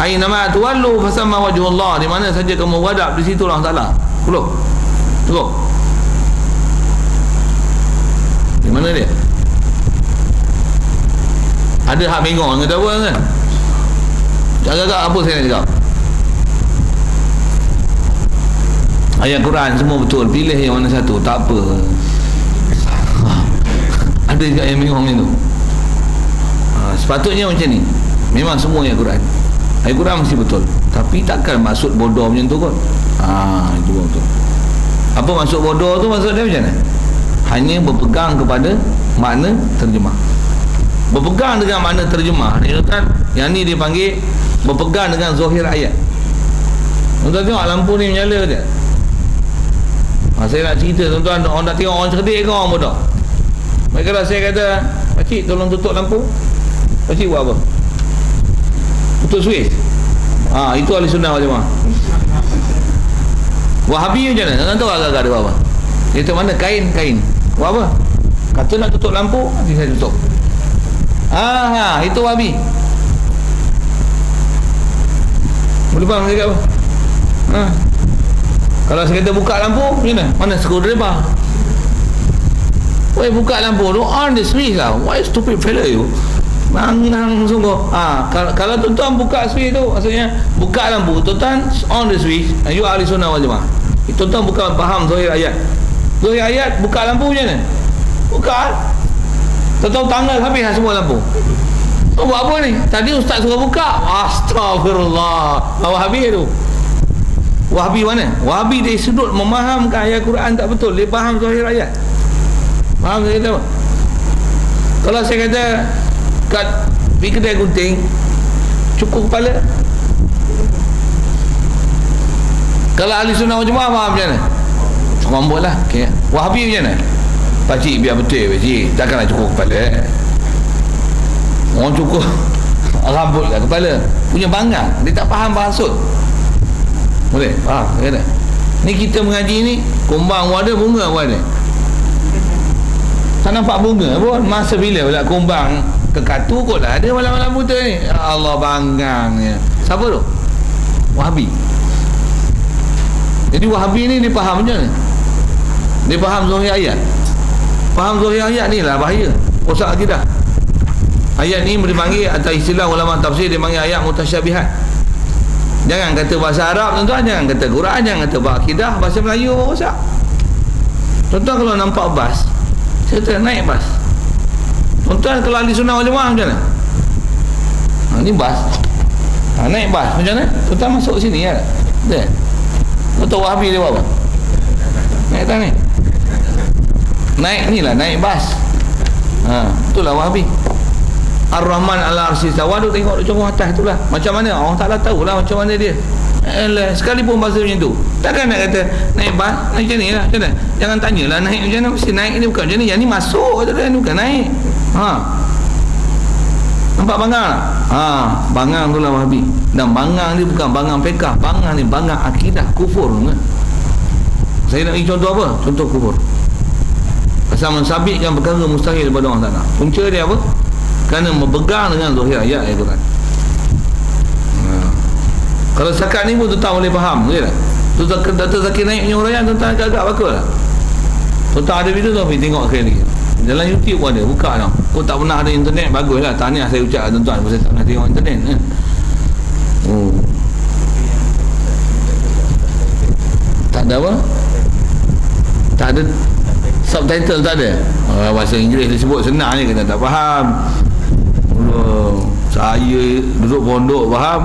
Aina ma tuwallu fasamma wajhullah. Di mana saja kamu hadap, di situ Allah Ta'ala. 10. Cukup. Di mana dia? Ada hak bengong kata apa kan? Agak-agak apa saya nak cakap? Ayat Quran semua betul, pilih yang mana satu, tak apa. Ada juga yang bengong macam tu. Sepatutnya macam ni. Memang semua ayat Quran, ayat Quran mesti betul, tapi takkan maksud bodoh macam tu kot. Itu betul. Apa maksud bodoh tu? Maksud dia macam mana? Hanya berpegang kepada makna terjemah. Berpegang dengan makna terjemah ni kan, yang ni dipanggil berpegang dengan zahir ayat. Tuan-tuan tengok lampu ni menyala je. Saya nak cerita tuan-tuan, orang nak tengok orang cerdik ke orang bodoh? Baik, kalau saya kata pakcik tolong tutup lampu, pakcik buat apa? Tutup switch. Itu ahli sunnah wal jamaah. Wahabi macam mana? Tuan-tuan tahu agak-agak dia buat apa? Dia tu mana kain. Buat apa? Kata nak tutup lampu, nanti saya tutup. Itu Wahabi. Boleh faham saya kata apa? Kalau saya kata buka lampu, macam mana? Mana screwdriver? Woi, buka lampu tu on the switch lah. Why stupid fella you? Nang sungguh. Kalau tuan-tuan buka switch tu, maksudnya buka lampu, tuan-tuan on the switch, you ahli sunnah wal jamaah. Tuan-tuan bukan faham zahir ayat. Zahir ayat buka lampu macam mana? Buka. Tahu tanggal habis semua lampu. Buat apa ni? Tadi ustaz suruh buka. Astagfirullah. Wahabi tu. Wahabi mana? Wahabi dari sudut memahamkan ayat Quran tak betul. Dia faham zahir ayat. Faham saya kata apa? Kalau saya kata kat pergi kedai gunting, cukup kepala. Kalau ahli sunnah wal jamaah faham macam mana? Rambut lah. Okay. Wahabi macam mana? Pakcik biar betul pakcik, takkanlah cukup kepala. Orang cukup rambut kat kepala, punya bangang, dia tak faham maksud. Boleh? Faham? Kata ni kita mengaji ni, kumbang ada, bunga ada. Tak nampak bunga pun. Masa bila pula kumbang kekatu kot lah ada malam-malam buta ni. Ya Allah, banggangnya. Siapa tu? Wahabi. Jadi Wahabi ni dia faham macam mana? Dia faham zahir ayat. Faham zahir ayat ni lah bahaya, rosak akidah. Ayat ni dipanggil, atau istilah ulama tafsir dia panggil ayat mutasyabihat. Jangan kata bahasa Arab tuan-tuan, jangan kata Quran, jangan kata akidah, bahasa Melayu pun rosak. Tuan-tuan kalau nampak bas, saya kata naik bas. Tuan-tuan kalau ahli sunnah wal jamaah macam mana? Ni bas. Naik bas macam mana? Tuan-tuan masuk sini ya. Betul. Tuan-tuan Wahabi dia buat apa? Naik atas ni. naik ni lah, naik bas. Itulah Wahabi. Ar-Rahman ala arsi istawa, duk tengok duk contoh atas itulah. Macam mana? Allah Ta'ala tahulah macam mana dia. Sekalipun bahasa macam tu. Takkan nak kata naik bas macam ni lah. Macam mana? Jangan tanyalah naik macam mana. Mesti naik ni bukan macam ni. Yang ni masuk kata dia, bukan naik. Nampak bangang tak? Bangang tu lah Wahabi. Dan bangang ni bukan bangang fiqah. Bangang ni bangang akidah kufur kan? Saya nak bagi contoh apa? Contoh kufur. Pasal mensabitkan perkara mustahil kepada Allah Ta'ala. Punca dia apa? Kerana berpegang dengan zahir ayat Al-Quran. Kalau setakat ni pun tuan boleh faham, betul tak? Dr. Zakir naik punya huraian tuan agak-agak bakal lah. Tuan ada video tu, pergi tengok sekali lagi. Dalam YouTube pun ada, buka tau. Kau tak pernah ada internet, baguslah. Tahniah saya ucap tuan-tuan, pasal tak pernah tengok internet. Tak ada apa? Tak ada subtitle, tak ada. Bahasa Inggeris disebut senang je, kita tak faham. Saya duduk pondok faham,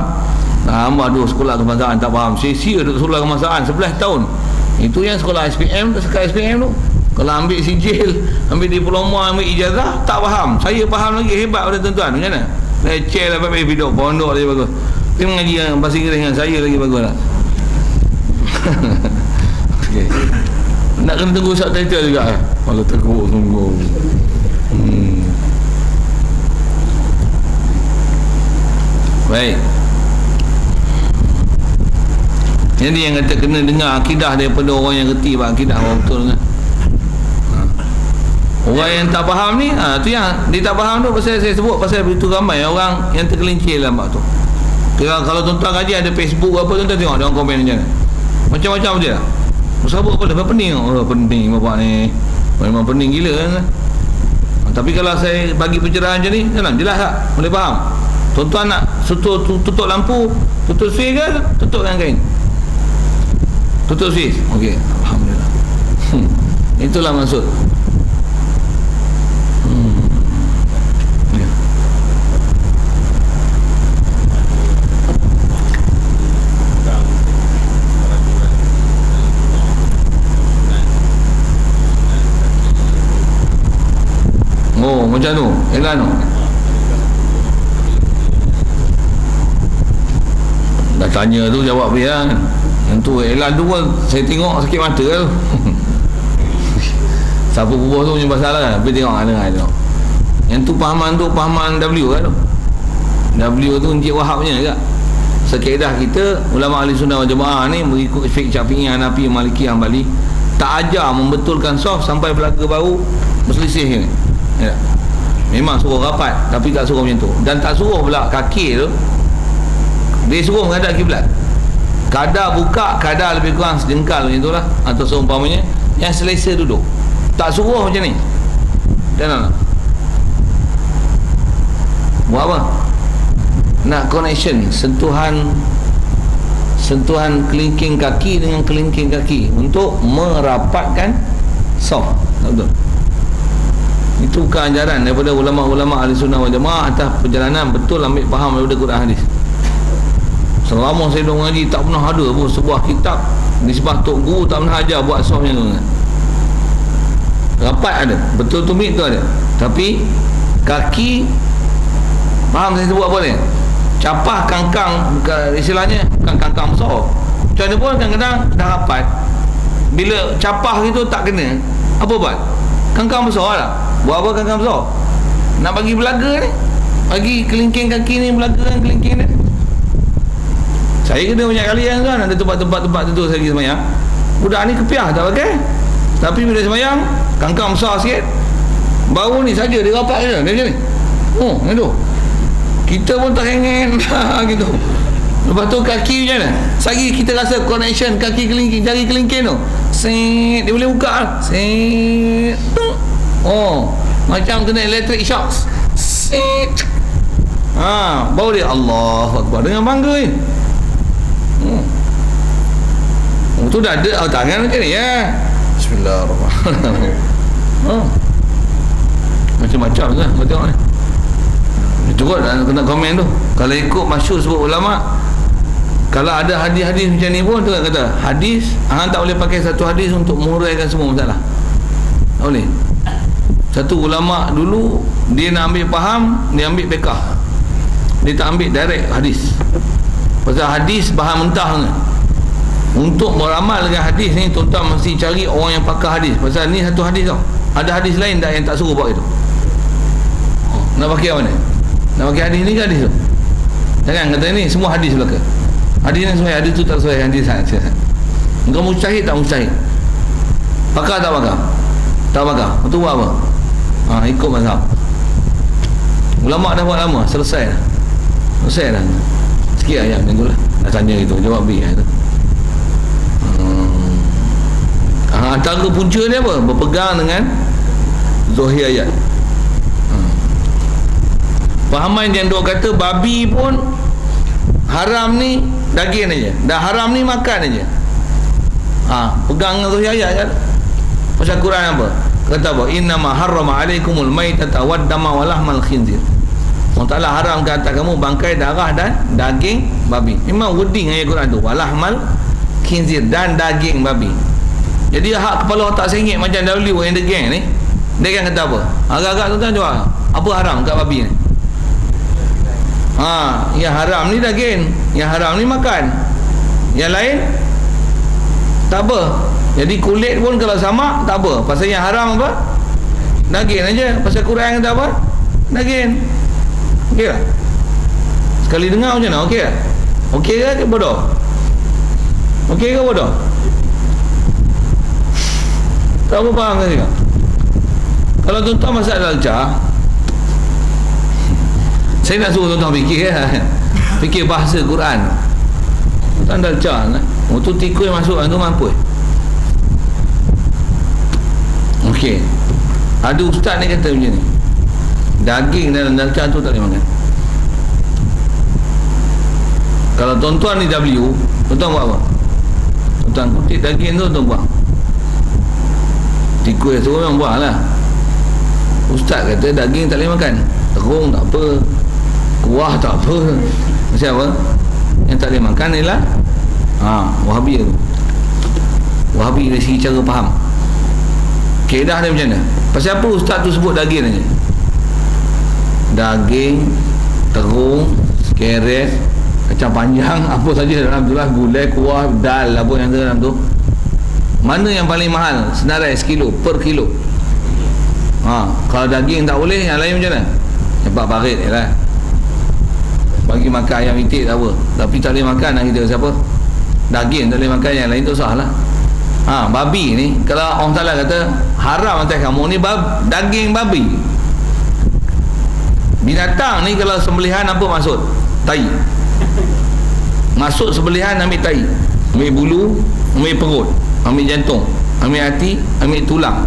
hamba duduk sekolah kebangsaan tak faham. Sia-sia duduk sekolah kebangsaan 11 tahun. Itu yang sekolah SPM, sekolah SPM tu. Kalau ambil sijil, ambil diploma, ambil ijazah, tak faham. Saya faham lagi, hebat pada tuan-tuan. Macam mana? Leceh lah, pergi duduk pondok lagi bagus. Dia mengaji bahasa Inggeris dengan saya lagi bagus lah. Okay. Nak kena tunggu subtitle juga kalau teruk sungguh. Baik. Jadi yang kata kena dengar akidah daripada orang yang reti akidah orang betul kan. Orang yang tak faham ni, tu yang dia tak faham tu pasal saya sebut pasal begitu ramai orang yang tergelincir dalam bab tu. Kalau tuan-tuan kaji ada Facebook apa, tuan-tuan tengok dia orang komen macam mana. Macam-macam dia lah. Sahabat apa dah pening. Pening bapak ni. Memang pening gila kan. Tapi kalau saya bagi pencerahan macam ni, jelas tak? Boleh faham? Tuan-tuan nak tutup lampu, tutup switch ke? Tutup dengan kain. Tutup switch. Okey, alhamdulillah. Itulah maksud. Macam tu, iklan tu. Dah tanya tu jawab dia. Yang tu iklan tu pun saya tengok sakit mata tu. Siapa bubuh tu punya pasal lah. Tapi tengok ada. Yang tu pahaman W kan tu. W tu Encik Wahab punya juga. Sekedah kita ulama ahli sunnah wal jamaah ni mengikut fiqh Syafi'i, Hanafi, Maliki, Hanbali, tak ajar membetulkan saf sampai belaga baru berselisih ni. Ya. Memang suruh rapat, tapi tak suruh macam tu. Dan tak suruh pula kaki tu, dia suruh menghadap kiblat. Kadar buka, kadar lebih kurang sejengkal macam itulah, atau seumpamanya yang selesa duduk. Tak suruh macam ni. Jangan buat apa? Nak connection, sentuhan kelingking kaki dengan kelingking kaki untuk merapatkan saf. Betul. Itu bukan ajaran daripada ulama-ulama ahli sunnah wal jamaah atas perjalanan betul ambil faham daripada Quran hadis. Selama saya duduk ngaji tak pernah ada pun sebuah kitab nisbah tok guru tak pernah ajar buat saf macam tu. Rapat ada, betul tumit tu ada. Tapi kaki, faham saya sebut apa ni? Capah kangkang, istilahnya bukan kangkang besar. Macam mana pun kadang-kadang dah rapat, bila capah gitu tak kena, apa buat? Kangkang besar lah. Buat apa kangkang besar? Nak bagi belaga ni, bagi kelingking kaki ni belaga kan kelingking ni. Saya kena banyak kali kan, ada tempat-tempat tu saya pergi semayang. Budak ni kepiah tak pakai, tapi bila semayang kangkang besar sikit, baru ni saja dia rapat je, dia macam ni. Macam tu. Kita pun terhengen gitu. Lepas tu kaki macam mana? Sagi kita rasa connection kaki kelingking, jari kelingking tu, set, dia boleh buka lah. Set. Macam kena electric shocks. Set. Baru dia Allahu Akbar dengan bangga ni. Tu dah ada tangan macam ni ya. Bismillahirrahmanirrahim. Macam-macam kan kau tengok ni. Itu kot kena komen tu. Kalau ikut masyhur sebut ulama, kalau ada hadis-hadis macam ni pun tu kata hadis, hang tak boleh pakai satu hadis untuk menguraikan semua masalah. Tak boleh. Satu ulama dulu dia nak ambil faham, dia ambil fiqh. Dia tak ambil direct hadis. Pasal hadis bahan mentah ni. Untuk beramal dengan hadis ni, tuan-tuan mesti cari orang yang pakar hadis. Pasal ni satu hadis tau. Ada hadis lain tak yang tak suruh buat itu? Nak pakai apa ni? Nak pakai hadis ni ke hadis tu? Jangan kata ni semua hadis belaka. Hadis ni sesuai, hadis tu tak sesuai, hadis sahaja. Engkau mustahid tak mustahid? Pakar tak pakar? Tak pakar. Itu buat apa? Ikut mazhab. Ulama dah buat lama, selesai dah. Selesai dah. Sikit ayat macam tu lah. Dah tanya itu, jawab B itu. Antara punca dia apa? Berpegang dengan zahir ayat. Pahaman yang duk kata babi pun haram ni daging aja, dah haram ni makan aja. Pegang dengan zahir ayat kan. Pasal Quran apa? Kata apa? Innama harrama alaikumul maitata wad dama wa lahmal khinzir. Allah Ta'ala haram ke atas kamu bangkai, darah dan daging babi. Memang wording ayat Quran tu, walahmal khinzir, dan daging babi. Jadi hak kepala otak sengit macam W in the gang ni, dia kan kata apa? Agak-agak tuan-tuan jawab, apa haram kat babi ni? Yang haram ni daging, yang haram ni makan, yang lain tak apa. Jadi kulit pun kalau sama tak apa. Pasal yang haram apa? Daging aja. Pasal Quran kata apa? Daging. Okey tak? Sekali dengar macam mana? Okey tak? Okey ke bodoh? Okey ke bodoh? Tak apa faham kan juga? Kalau tuan-tuan masak dalca, saya nak suruh tuan-tuan fikir fikir bahasa Quran. Tuan dalca tu tikus masuk tu mampu. Okey, ada ustaz ni kata macam ni, daging dalam dalca tu tak boleh makan. Kalau tuan-tuan ni W, tuan-tuan buat apa? Tuan-tuan kutip daging tu, tuan buang. Tikus tu memang buang lah. Ustaz kata daging tak boleh makan, terung tak apa, kuah tak apa. Macam apa? Yang tak boleh makan ialah Wahabi tu. Wahabi dari segi cara faham. Kaedah dia macam mana? Pasal apa ustaz tu sebut daging aja? Daging, terung, keret, kacang panjang, apa saja dalam tu lah, gulai, kuah, dal, apa yang ada dalam tu. Mana yang paling mahal? Senarai sekilo, per kilo. Kalau daging tak boleh, yang lain macam mana? Cepat barit je lah. Bagi makan ayam itik tak apa, tapi tak boleh makan nak kita siapa? Daging tak boleh makan, yang lain tu sah lah. Babi ni, kalau orang Ta'ala kata haram atas kamu ni daging babi. Binatang ni kalau sembelihan apa maksud? Tai. Masuk sembelihan ambil tai, ambil bulu, ambil perut, ambil jantung, ambil hati, ambil tulang,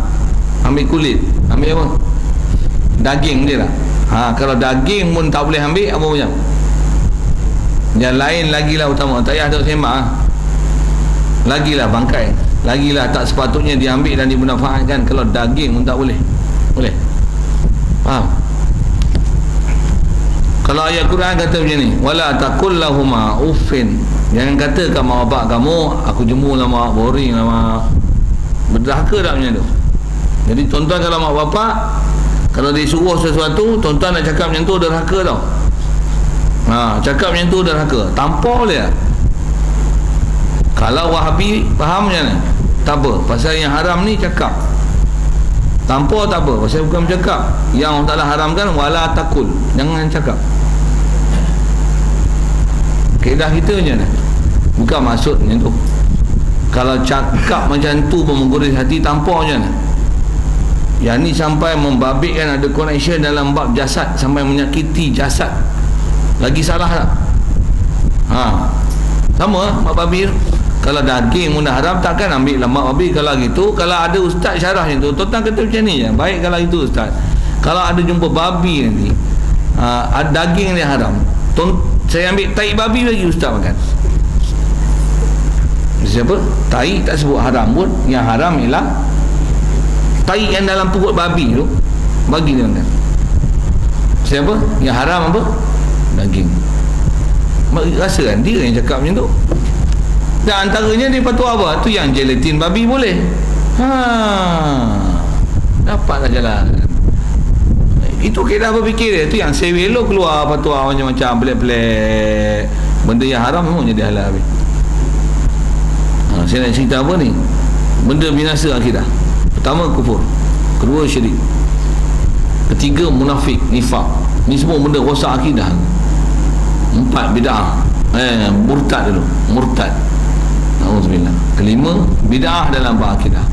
ambil kulit, ambil apa? Daging dia lah. Kalau daging pun tak boleh ambil, apa macam? Yang lain lagilah utama. Tak payah tak sembah. Lagilah bangkai, lagilah tak sepatutnya diambil dan dimanfaatkan. Kalau daging pun tak boleh. Boleh? Faham? Kalau ayat Quran kata macam ni, wala taqul lahuma uffin, jangan kata kat mak bapak kamu, aku jemur lah mak, boring lah mak. Berdahaka tak macam tu? Jadi tuan-tuan kalau mak bapak, kalau disuruh sesuatu, tuan-tuan nak cakap macam tu derhaka tau. Cakap macam tu derhaka, tampar boleh tak? Kalau Wahabi faham macam mana? Tak apa, pasal yang haram ni cakap, tampar tak apa, pasal bukan bercakap. Yang Allah Ta'ala haramkan, wala taqul, jangan cakap. Kaedah kita macam mana? Bukan maksud macam tu. Kalau cakap macam tu pun mengguris hati, tampar macam mana? Yang ni sampai membabitkan, ada connection dalam bab jasad, sampai menyakiti jasad, lagi salah tak? Sama mak babi. Kalau daging pun dah haram, takkan ambil lah mak babi. Kalau gitu, kalau ada ustaz syarah macam tu, tuan-tuan kata macam ni je, baik kalau itu ustaz. Kalau ada jumpa babi nanti, daging dia haram, saya ambil tai babi lagi ustaz makan. Siapa? Tai tak sebut haram pun, yang haram ialah tai yang dalam perut babi tu, bagi dia makan. Siapa? Yang haram apa? Daging. Rasa kan dia yang cakap macam tu. Dan antaranya dia patut apa? Tu yang gelatin babi boleh. dapatlah jalan. Itu kaedah berfikir dia. Itu yang saya elok keluar fatwa macam-macam pelik-pelik. Benda yang haram memang jadi halal habis. Saya nak cerita apa ni? Benda binasa akidah. Pertama kufur, kedua syirik, ketiga munafik, nifak. Ni semua benda rosak akidah. Empat, bid'ah. Murtad dulu, murtad. Auzubillah. Kelima, bid'ah dalam bab akidah.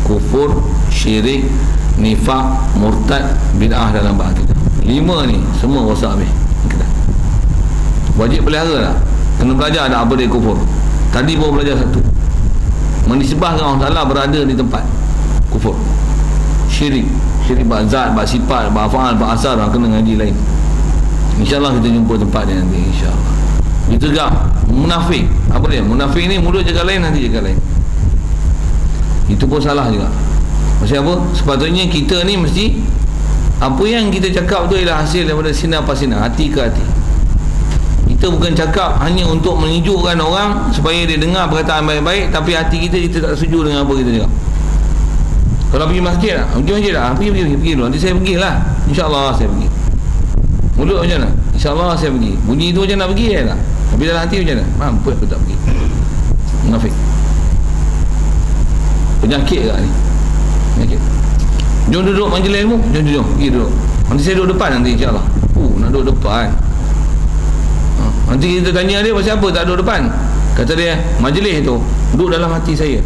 Kufur, syirik, nifak, murtad, bid'ah dalam bab akidah. Lima ni semua rosak habis akidah. Wajib pelihara lah. Kena belajar dah apa dia kufur. Tadi baru belajar satu. Menisbahkan Allah Ta'ala berada di tempat kufur. Syirik, syirik bab zat, bab sifat, bab af'al, bab asar, kena ngaji lain. InsyaAllah kita jumpa tempat dia nanti, insyaAllah. Itu juga munafik. Apa dia? Munafik ni mulut jaga lain, nanti jaga lain. Itu pun salah juga. Maksud apa? Sepatutnya kita ni mesti, apa yang kita cakap tu ialah hasil daripada sinar pasinar, hati ke hati. Kita bukan cakap hanya untuk menyejukkan orang supaya dia dengar perkataan baik-baik, tapi hati kita tak setuju dengan apa kita cakap. Kalau pergi masjid tak? Pergi masjid tak? Pergi dulu. Nanti saya pergilah, InsyaAllah saya pergi. Mulut macam mana? InsyaAllah saya pergi. Bunyi tu macam nak pergi tak? Tapi dalam hati macam mana? Mampu aku tak pergi. Munafik. Penyakit kat ni. Penyakit. Jom duduk majlis ilmu. Jom pergi duduk. Nanti saya duduk depan nanti, insyaAllah. Nak duduk depan. Nanti kita tanya dia pasal apa tak duduk depan. Kata dia, majlis tu duduk dalam hati saya.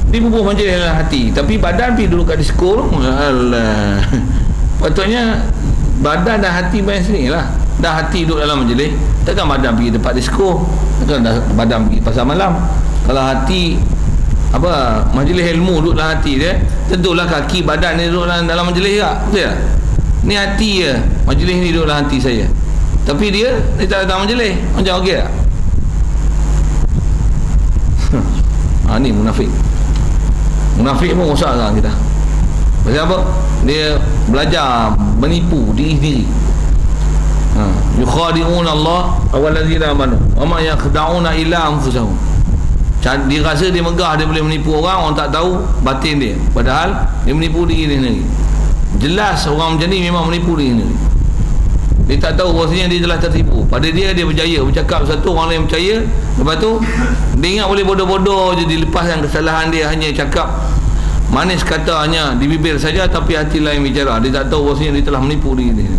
Dia bubuh majlis dalam hati, tapi badan pergi duduk kat disko. Alah. Patutnya badan dan hati main sendiri lah. Dah hati duduk dalam majlis, takkan badan pergi tempat disko, takkan dah badan pergi pasar malam. Kalau hati apa majlis ilmu duduk dalam hati dia, tentulah kaki badan dia duduk dalam majlis juga. Betul tak? Ni hati je, majlis ni duduk dalam hati saya, tapi dia tak datang majlis. Macam okey tak? Ni munafik. Munafik pun rosak kan kita. Pasal apa? Dia belajar menipu diri sendiri. Yukhadi'una Allah wallazina amanu wa ma yakhda'una illa anfusahum. Dia rasa dia megah, dia boleh menipu orang tak tahu batin dia, padahal dia menipu diri dia sendiri. Jelas orang macam ni memang menipu diri sendiri. Dia tak tahu bahawasanya dia telah tertipu. Pada dia berjaya bercakap satu, orang lain percaya. Lepas tu dia ingat boleh bodoh-bodoh je, dilepaskan kesalahan dia, hanya cakap manis kata hanya di bibir saja, tapi hati lain bicara. Dia tak tahu bahawasanya dia telah menipu diri dia.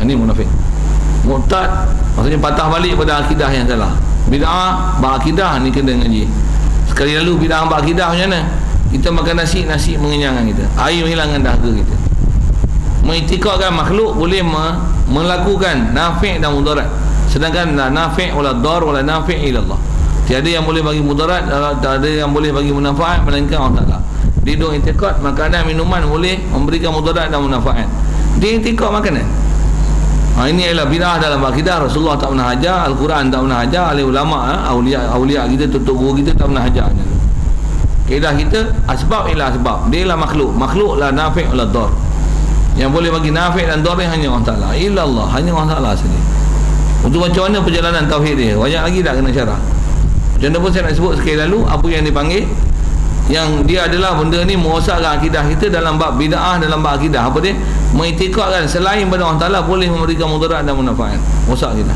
Ini munafik. Murtad maksudnya patah balik pada akidah yang salah. Bid'ah bab akidah ni kena ngaji. Sekali lalu bid'ah bab akidah macam mana? Kita makan nasi mengenyangkan kita, air menghilangkan dahaga kita. Mengiktikadkan makhluk boleh melakukan nafi' dan mudarat, sedangkan la nafi' wala dar wala nafi' ila Allah. Tiada yang boleh bagi mudarat, tak ada yang boleh bagi manfaat melainkan Allah Taala. Dia duk iktikad makanan minuman boleh memberikan mudarat dan manfaat. Dia iktikad makanan. Ini ialah bid'ah dalam akidah. Rasulullah tak pernah ajar, Al-Quran tak pernah ajar, ahli ulama, awliya kita, tutup guru kita tak pernah ajar. Kaedah kita asbab ialah asbab. Dia ialah makhluk la nafi' wala dar. Yang boleh bagi nafi' dan dar hanya Allah Ta'ala, illa Allah, hanya Allah Ta'ala saja. Untuk macam mana perjalanan tauhid dia, banyak lagi tak kena syarah. Macam mana pun saya nak sebut sekali lalu apa yang dipanggil, yang dia adalah benda ni merosakkan akidah kita dalam bab bid'ah, dalam bab akidah. Apa dia? Mengiktikadkan selain pada Allah Ta'ala boleh memberikan mudarat dan manfaat. Rosak kita.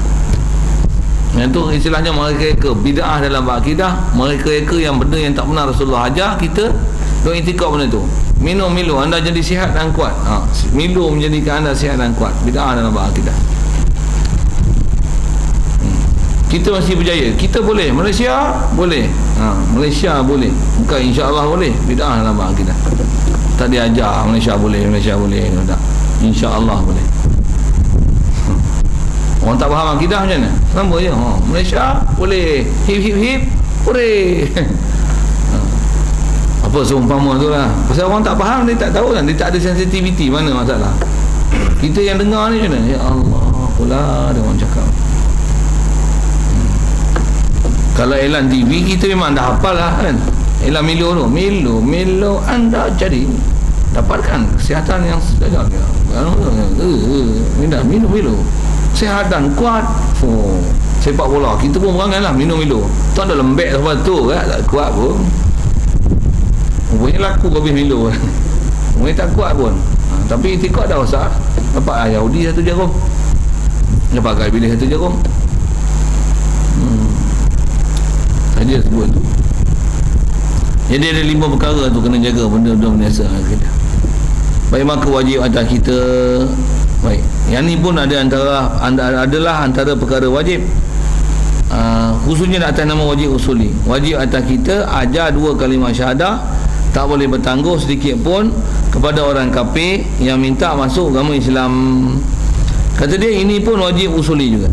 Yang tu istilahnya mereka bid'ah dalam bab akidah. Mereka yang benda yang tak pernah Rasulullah ajar, kita mengiktikad benda tu. Minum anda jadi sihat dan kuat. Minum menjadikan anda sihat dan kuat. Bid'ah dalam bab akidah. Kita masih berjaya. Kita boleh. Malaysia boleh. Malaysia boleh. Bukan insya-Allah boleh. Bid'ah dalam bab akidah. Tak diajar Malaysia boleh. Tak. Insya-Allah boleh. Orang tak faham akidah macam mana? Sama je. Malaysia boleh. Hip hip hip. Hooray. Apa seumpama tu lah. Pasal orang tak faham, dia tak tahu kan, dia tak ada sensitivity. Mana masalah? Kita yang dengar ni macam mana? Ya Allah pula ada orang cakap. Kalau elan TV kita memang dah hafal lah kan. Elan Milo tu, Milo anda jadi dapatkan kesihatan yang sejajar. Minum Milo sihat dan kuat. Sepak bola kita pun berangan lah minum Milo. Tak ada lembek sebab tu kan, tak kuat pun. Rupanya laku habis Milo. Rupanya tak kuat pun. Tapi itikad dah rosak. Dapat Yahudi satu jarum, dapat kat bilik satu jarum. Saja sebut tu. Jadi ada 5 perkara tu kena jaga, benda-benda biasa kita. Baik, maka wajib atas kita. Baik, yang ni pun adalah antara perkara wajib, khususnya atas nama wajib usuli. Wajib atas kita ajar 2 kalimah syahadah, tak boleh bertangguh sedikit pun kepada orang kafir yang minta masuk agama Islam. Kata dia ini pun wajib usuli juga.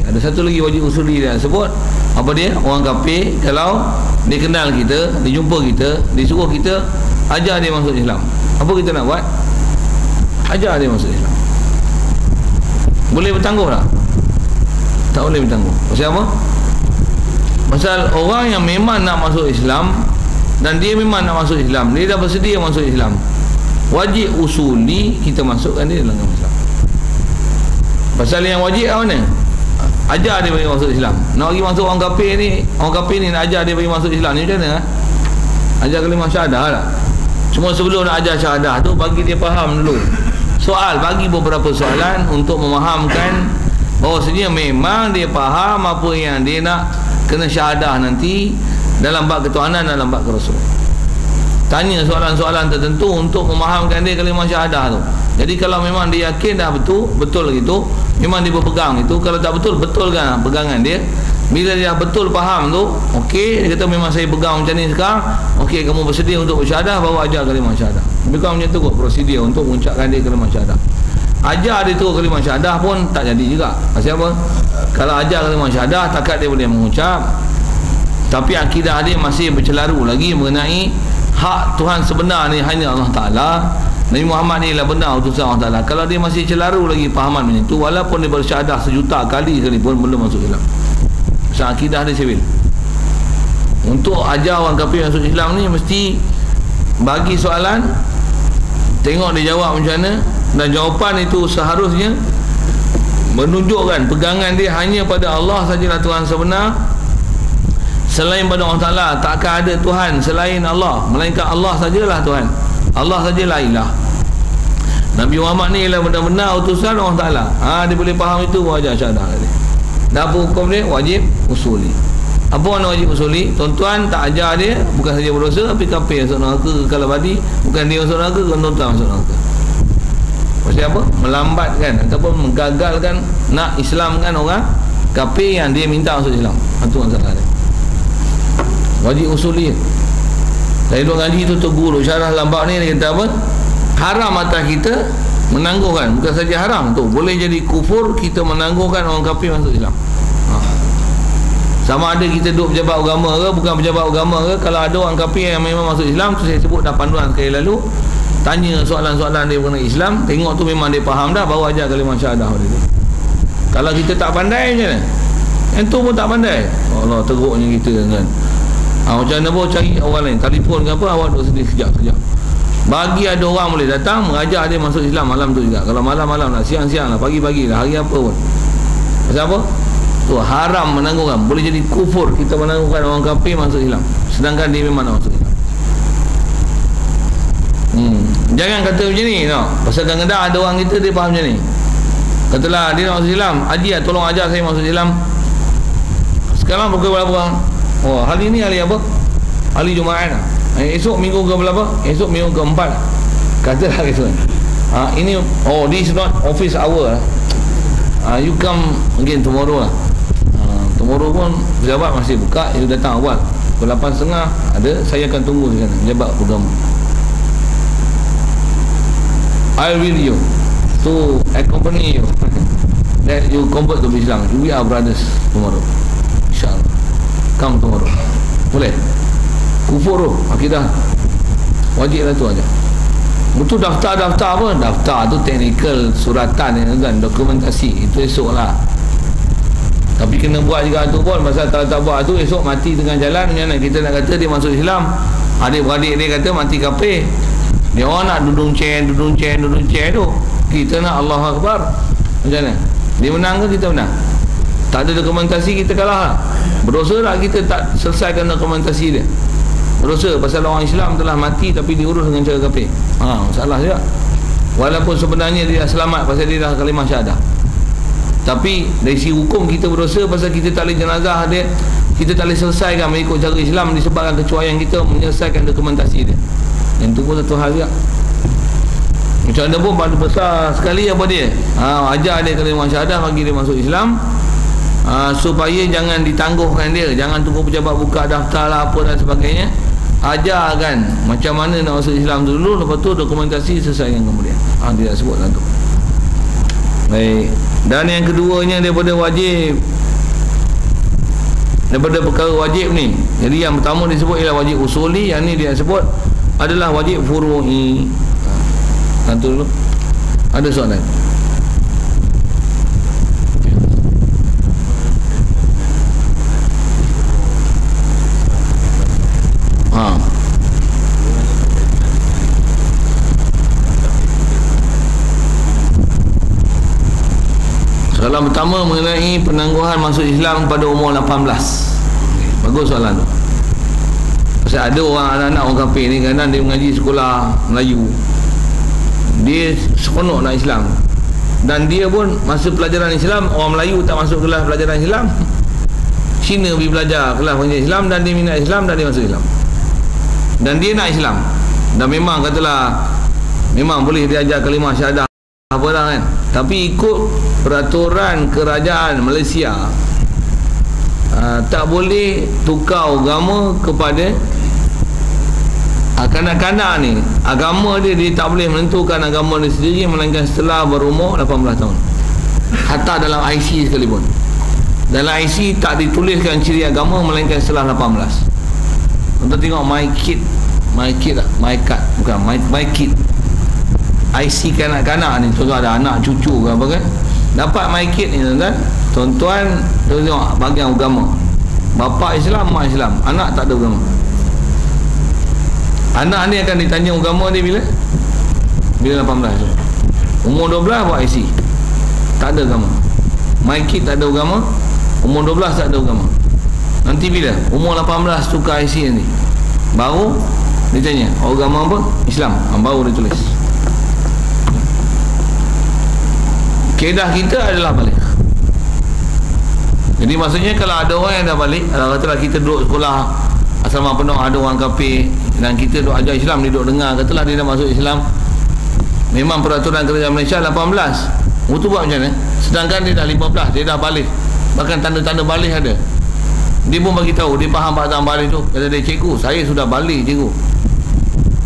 Ada satu lagi wajib usuli dia sebut. Apa dia? Orang kafir kalau dia kenal kita, dia jumpa kita, dia suruh kita ajar dia masuk Islam, apa kita nak buat? Ajar dia masuk Islam. Boleh bertangguh tak? Tak boleh bertangguh. Pasal apa? Pasal orang yang memang nak masuk Islam dan dia memang nak masuk Islam, dia dah bersedia masuk Islam, wajib usuli kita masukkan dia dalam agama Islam. Pasal yang wajib apa mana? Ajar dia bagi masuk Islam. Nak bagi masuk orang kafir ni nak ajar dia bagi masuk Islam ni macam mana? Ajar kalimah syahadah lah. Cuma sebelum nak ajar syahadah tu, bagi dia faham dulu. Bagi beberapa soalan untuk memahamkan bahawasanya memang dia faham apa yang dia nak kena syahadah nanti dalam bab ketuhanan, dalam bab Rasul. Tanya soalan-soalan tertentu untuk memahamkan dia kalimah syahadah tu. Jadi kalau memang dia yakin dah betul gitu, memang dia berpegang itu. Kalau tak betul, betulkan pegangan dia. Bila dia betul faham tu, okey, dia kata memang saya pegang macam ni sekarang, okey, kamu bersedia untuk bersyahadah, bawa ajar kalimah syahadah. Lebih kurang macam tu kot prosedur untuk mengucapkan dia kalimah syahadah. Ajar dia tu kalimah syahadah pun tak jadi juga. Pasal apa? Kalau ajar kalimah syahadah, takat dia boleh mengucap, tapi akidah dia masih bercelaru lagi mengenai hak Tuhan sebenar ni hanya Allah Ta'ala, Nabi Muhammad ni ialah benar utusan Allah Ta'ala. Kalau dia masih celaru lagi fahaman macam tu, walaupun dia bersyahadah 1,000,000 kali sekalipun, belum masuk Islam. Pasal akidah dia civil. Untuk ajar orang kafir masuk Islam ni, mesti bagi soalan, tengok dia jawab macam mana, dan jawapan itu seharusnya menunjukkan pegangan dia hanya pada Allah sajalah Tuhan sebenar. Selain pada Allah Ta'ala takkan ada Tuhan selain Allah, melainkan Allah sajalah Tuhan, Allah sajalah ilah. Nabi Muhammad ni ialah benar-benar utusan Allah Ta'ala. Dia boleh faham itu, wajib syahadah dia. Dan apa hukum dia? Wajib usuli. Apa makna wajib usuli? Tuan-tuan tak ajar dia, bukan saja berdosa, tapi kafir masuk neraka, kekal abadi. Bukan dia masuk neraka, bukan tuan-tuan masuk neraka. Pasal apa? Melambatkan ataupun menggagalkan nak Islamkan orang kafir yang dia minta masuk Islam. Itu masalah dia. Wajib usuli. Dari duk ngaji tu guru syarah lambat ni dia kata apa? Haram atas kita menangguhkan, bukan saja haram tu, boleh jadi kufur kita menangguhkan orang kafir masuk Islam. Sama ada kita duduk pejabat agama ke bukan pejabat agama ke, kalau ada orang kafir yang memang masuk Islam tu, saya sebut dah panduan sekali lalu, tanya soalan-soalan dia mengenai Islam, tengok tu memang dia faham dah, baru ajar kalimah syahadah dia tu. Kalau kita tak pandai macam mana? Yang tu pun tak pandai, Allah teruknya kita kan. Macam mana pun cari orang lain, telefon ke apa, awak duduk sendiri sekejap. Bagi ada orang boleh datang mengajar dia masuk Islam malam tu juga. Kalau malam-malam lah, siang-siang lah, pagi-pagi lah, hari apa pun. Pasal apa? Tu haram menangguhkan. Boleh jadi kufur kita menangguhkan orang kafir masuk Islam, sedangkan dia memang nak masuk Islam. Jangan kata macam ni no. Pasal kadang-kadang ada orang kita dia faham macam ni. Katalah dia nak masuk Islam, Haji tolong ajar saya masuk Islam. Sekarang pukul berapa? Hari ni hari apa? Hari Jumaat lah. Esok minggu ke berapa? Esok minggu ke-4. Katalah esok. Ini this is not office hour. You come again tomorrow lah. Tomorrow pun pejabat masih buka, you datang awal. Pukul 8.30 ada, saya akan tunggu di sana, pejabat agama. I will you to accompany you that you convert to Islam. We are brothers tomorrow, insyaAllah. Come tomorrow. Boleh? Kufur tu akidah, wajib lah tu aja. Itu daftar-daftar apa? Daftar tu technical, suratan kan, dokumentasi, itu esok lah. Tapi kena buat juga tu pun. Pasal kalau tak buat tu, esok mati tengah jalan, macam mana kita nak kata dia masuk Islam? Adik-beradik dia kata mati kafir. Dia orang nak dudung chair tu, kita nak Allah Akbar. Macam mana? Dia menang ke kita menang? Tak ada dokumentasi, kita kalah lah. Berdosa tak kita tak selesaikan dokumentasi dia. berdosa pasal orang Islam telah mati tapi diurus dengan cara kafir. Masalah juga. Walaupun sebenarnya dia dah selamat pasal dia dah kalimah syahadah, tapi dari sisi hukum kita berdosa pasal kita tak boleh jenazah dia, kita tak boleh selesaikan mengikut cara Islam disebabkan kecuaian kita menyelesaikan dokumentasi dia. Yang tu pun satu hal juga. Macam mana pun pada besar sekali apa dia, ajar dia kalimah syahadah, bagi dia masuk Islam, supaya jangan ditangguhkan dia, jangan tunggu pejabat buka daftar lah apa dan sebagainya. Ajarkan macam mana nak masuk Islam dulu, lepas tu dokumentasi selesaikan kemudian. Dia dah sebut tu. Baik. Dan yang keduanya daripada wajib, daripada perkara wajib ni, jadi yang pertama disebut ialah wajib usuli, yang ni dia sebut adalah wajib furu'i. Nanti dulu ada soalan. Soalan pertama mengenai penangguhan masuk Islam pada umur 18. Bagus soalan tu. Pasal ada orang anak-anak orang kafir ni, kadang dia mengaji sekolah Melayu, dia seronok nak Islam, dan dia pun masa pelajaran Islam, orang Melayu tak masuk kelas pelajaran Islam, Cina pergi belajar kelas pelajaran Islam, dan dia minat Islam, dan dia masuk Islam, dan dia nak Islam, dan memang katalah memang boleh dia ajar kalimah syahadah apa dah kan, tapi ikut peraturan kerajaan Malaysia, tak boleh tukar agama kepada kanak-kanak ni. Agama dia tak boleh menentukan agama dia sendiri melainkan setelah berumur 18 tahun. Hatta dalam IC sekalipun, dalam IC tak dituliskan ciri agama melainkan setelah 18. Untuk tengok my kid lah, my card, bukan my kid, IC kanak-kanak ni, tuan-tuan ada anak cucu ke apa kan, dapat my kid ni tuan-tuan, tengok bahagian agama, bapa Islam, mak Islam, anak tak ada agama. Anak ni akan ditanya agama dia bila 18. Umur 12 buat IC, tak ada agama. My kid tak ada agama, umur 12 tak ada agama. Nanti bila umur 18 tukar IC ni, baru dia tanya agama apa? Islam. Baru dia tulis. Kaedah kita adalah balik. Jadi maksudnya kalau ada orang yang dah balik, kalau katalah kita duduk sekolah asrama penuh, ada orang kafir dan kita duduk ajar Islam, dia duduk dengar, katalah dia dah masuk Islam, memang peraturan kerajaan Malaysia 18, itu buat macam mana? Sedangkan dia dah 15, dia dah balik, bahkan tanda-tanda balik ada, dia pun bagi tahu, dia faham perkataan balik tu. Kata dia, cikgu, saya sudah balik cikgu,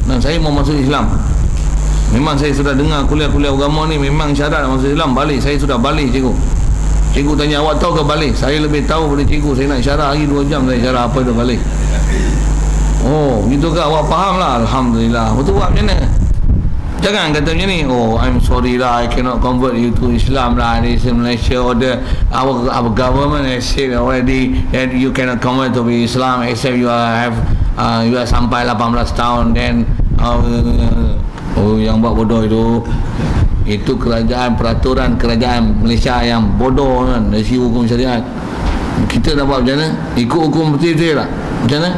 dan saya mau masuk Islam. Memang saya sudah dengar kuliah-kuliah agama ni, memang syarat nak masuk Islam, balik, saya sudah balik cikgu. Cikgu tanya, awak tahu ke balik? Saya lebih tahu pada cikgu, saya nak syarah lagi 2 jam, saya syarah apa tu balik. Oh, gitu ke? Awak faham lah, Alhamdulillah. Betul buat macam mana? Jangan kata macam ni, oh I'm sorry lah, I cannot convert you to Islam lah, this is Malaysia, or our government has said already that you cannot convert to be Islam except you are sampai 18 tahun, then yang buat bodoh itu kerajaan, peraturan kerajaan Malaysia yang bodoh kan, dari segi hukum syariat. Kita nak buat macam mana? Ikut hukum betul-betul lah. Macam mana?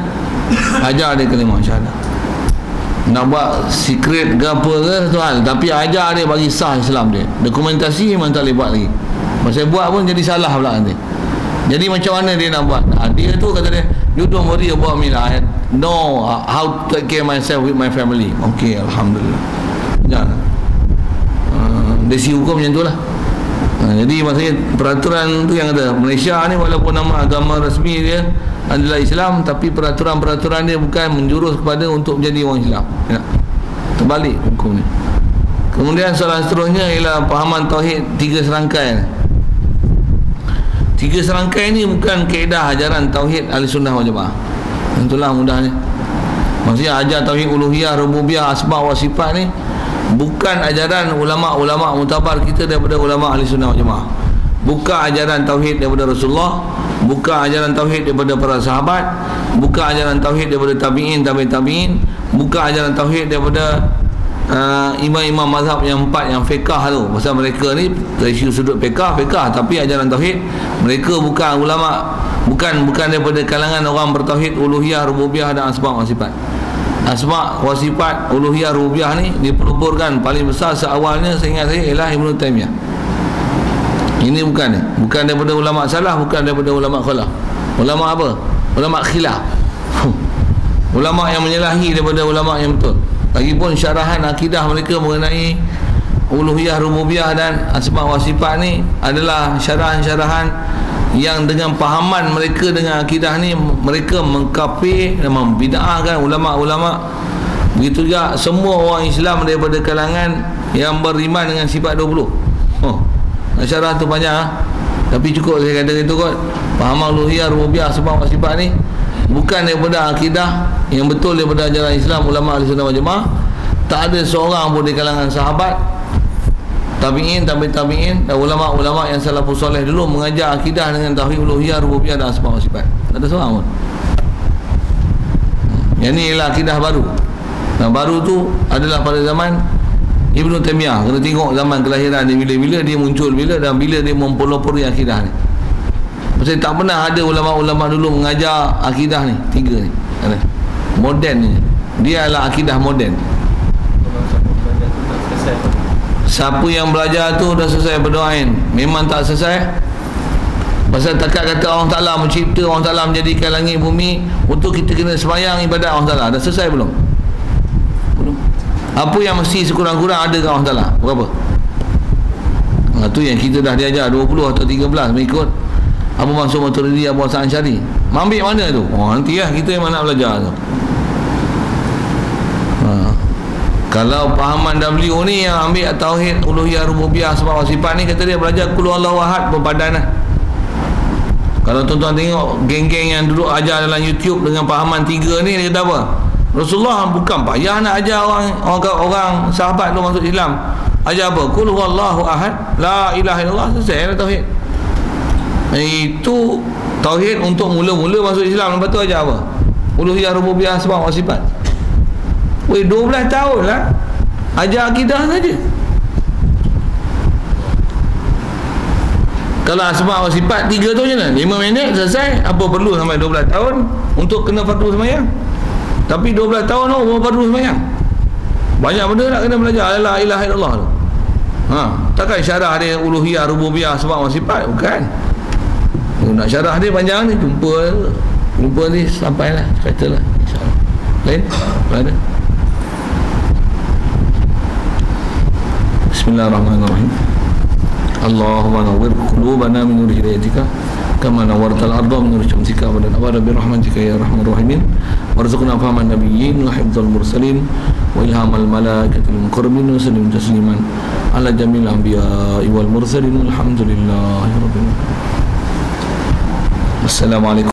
Ajar dia kalimah syahadah. Nak buat secret ke apa ke satu hal, tapi ajar dia bagi sah Islam dia. Dokumentasi memang tak boleh buat lagi. Masa buat pun jadi salah pula nanti. Jadi macam mana dia nak buat? Dia tu kata dia, you don't worry about me lah, I know how to take care myself with my family. Okay, Alhamdulillah. Jangan. Desi hukum macam tu lah. Jadi maksudnya peraturan tu yang ada Malaysia ni, walaupun nama agama rasmi dia adalah Islam, tapi peraturan-peraturan dia bukan menjurus kepada untuk menjadi orang Islam ya. Terbalik hukum ni. Kemudian soalan seterusnya ialah pahaman tauhid 3 serangkai. 3 serangkai ni bukan kaedah ajaran tauhid Ahlussunnah wal Jamaah. Itulah mudahnya. Maksudnya ajar tauhid uluhiyah, rububiyah, asma' wa sifat ni bukan ajaran ulama-ulama mutabar kita daripada ulama Ahlussunnah wal Jamaah. Bukan ajaran tauhid daripada Rasulullah, bukan ajaran tauhid daripada para sahabat, bukan ajaran tauhid daripada tabi'in, tabi'in, bukan ajaran tauhid daripada imam-imam mazhab yang 4 yang fiqah tu. Pasal mereka ni dari sudut fiqah, tapi ajaran tauhid mereka bukan ulama Bukan daripada kalangan orang bertauhid uluhiyah, rububiyah dan asma' wa sifat. Asma' wa sifat, uluhiyah, rububiyah ni dipeluburkan paling besar seawalnya seingat saya ialah Ibn Taymiyah. Ini bukan daripada ulama salah, bukan daripada ulama khalaf. Ulama apa? Ulama khilaf. Ulama yang menyalahi daripada ulama yang betul. Lagipun syarahan akidah mereka mengenai uluhiyah, rububiyah dan asma' wa sifat ni adalah syarahan-syarahan yang dengan pahaman mereka dengan akidah ni mereka mengkafir dan membid'ahkan ulama-ulama. Begitu juga semua orang Islam daripada kalangan yang beriman dengan sifat 20. Syarah tu banyak tapi cukup saya kata itu kot. Pahaman uluhiyah, rububiyah, asma' wa sifat ni bukan daripada akidah yang betul daripada ajaran Islam ulama Ahlussunnah wal Jamaah. Tak ada seorang pun di kalangan sahabat, tabi'in dan ulama-ulama yang salafus soleh dulu mengajar akidah dengan tauhid uluhiyah, rububiyah dan asma' wa sifat. Tak ada seorang pun. Yang ni ialah akidah baru. Nah, baru tu adalah pada zaman Ibn Taymiyah. Kena tengok zaman kelahiran dia bila dia muncul, dan bila dia mempelopori akidah ni. Pasal tak pernah ada ulama-ulama dulu mengajar akidah ni, tiga ni. Moden ni. Dia adalah akidah moden. Siapa yang belajar tu dah selesai berdoain. Memang tak selesai. Pasal takat kata Allah Ta'ala mencipta, Allah Ta'ala menjadikan langit bumi untuk kita kena sembahyang ibadat Allah Ta'ala. Dah selesai belum? Belum. Apa yang mesti sekurang-kurang ada kat Allah Ta'ala? Berapa? Tu yang kita dah diajar 20 atau 13 mengikut Abu Mansur Maturidi, Abu Hasan Asy'ari. Ambil mana tu? Nanti lah kita yang mana belajar tu. Kalau pahaman beliau ni yang ambil tauhid uluhiyah, rububiyah, asma' wa sifat ni, kata dia belajar qul huwallahu ahad berpadan lah. Kalau tuan-tuan tengok geng-geng yang duduk ajar dalam YouTube dengan pahaman tiga ni, dia kata apa? Rasulullah bukan payah nak ajar orang sahabat tu masuk Islam. Ajar apa? Qul huwallahu ahad, la ilaha illallah, selesai lah tauhid. Itu tauhid untuk mula-mula masuk Islam. Lepas tu ajar apa? Uluhiyah, rububiyah, asma' wa sifat. 12 tahun lah ajar akidah saja. Kalau asma' wa sifat 3 tu je lah, 5 minit selesai. Apa perlu sampai 12 tahun untuk kena fardu sembahyang? Tapi 12 tahun tu baru fardu sembahyang. Banyak benda nak kena belajar. La ilaha illallah tu. Takkan syarah dia uluhiyah, rububiyah, asma' wa sifat? Bukan. Nak syarah dia panjang ni, jumpa ni sampailah, katalah insya-Allah. Lain? Ada. Bismillahirrahmanirrahim. Allahumma nawwir qulubana min nur hidayatika kama nawwartal arda min nur syamsika wa nawwir bi rahmatika ya arhamar rahimin warzuqna fahman nabiyyin wa hifdzal mursalin wa ilhamal malaikatil muqarrabin wa sallim tasliman ala jamil anbiya'i wal mursalin walhamdulillahi rabbil alamin. Assalamualaikum.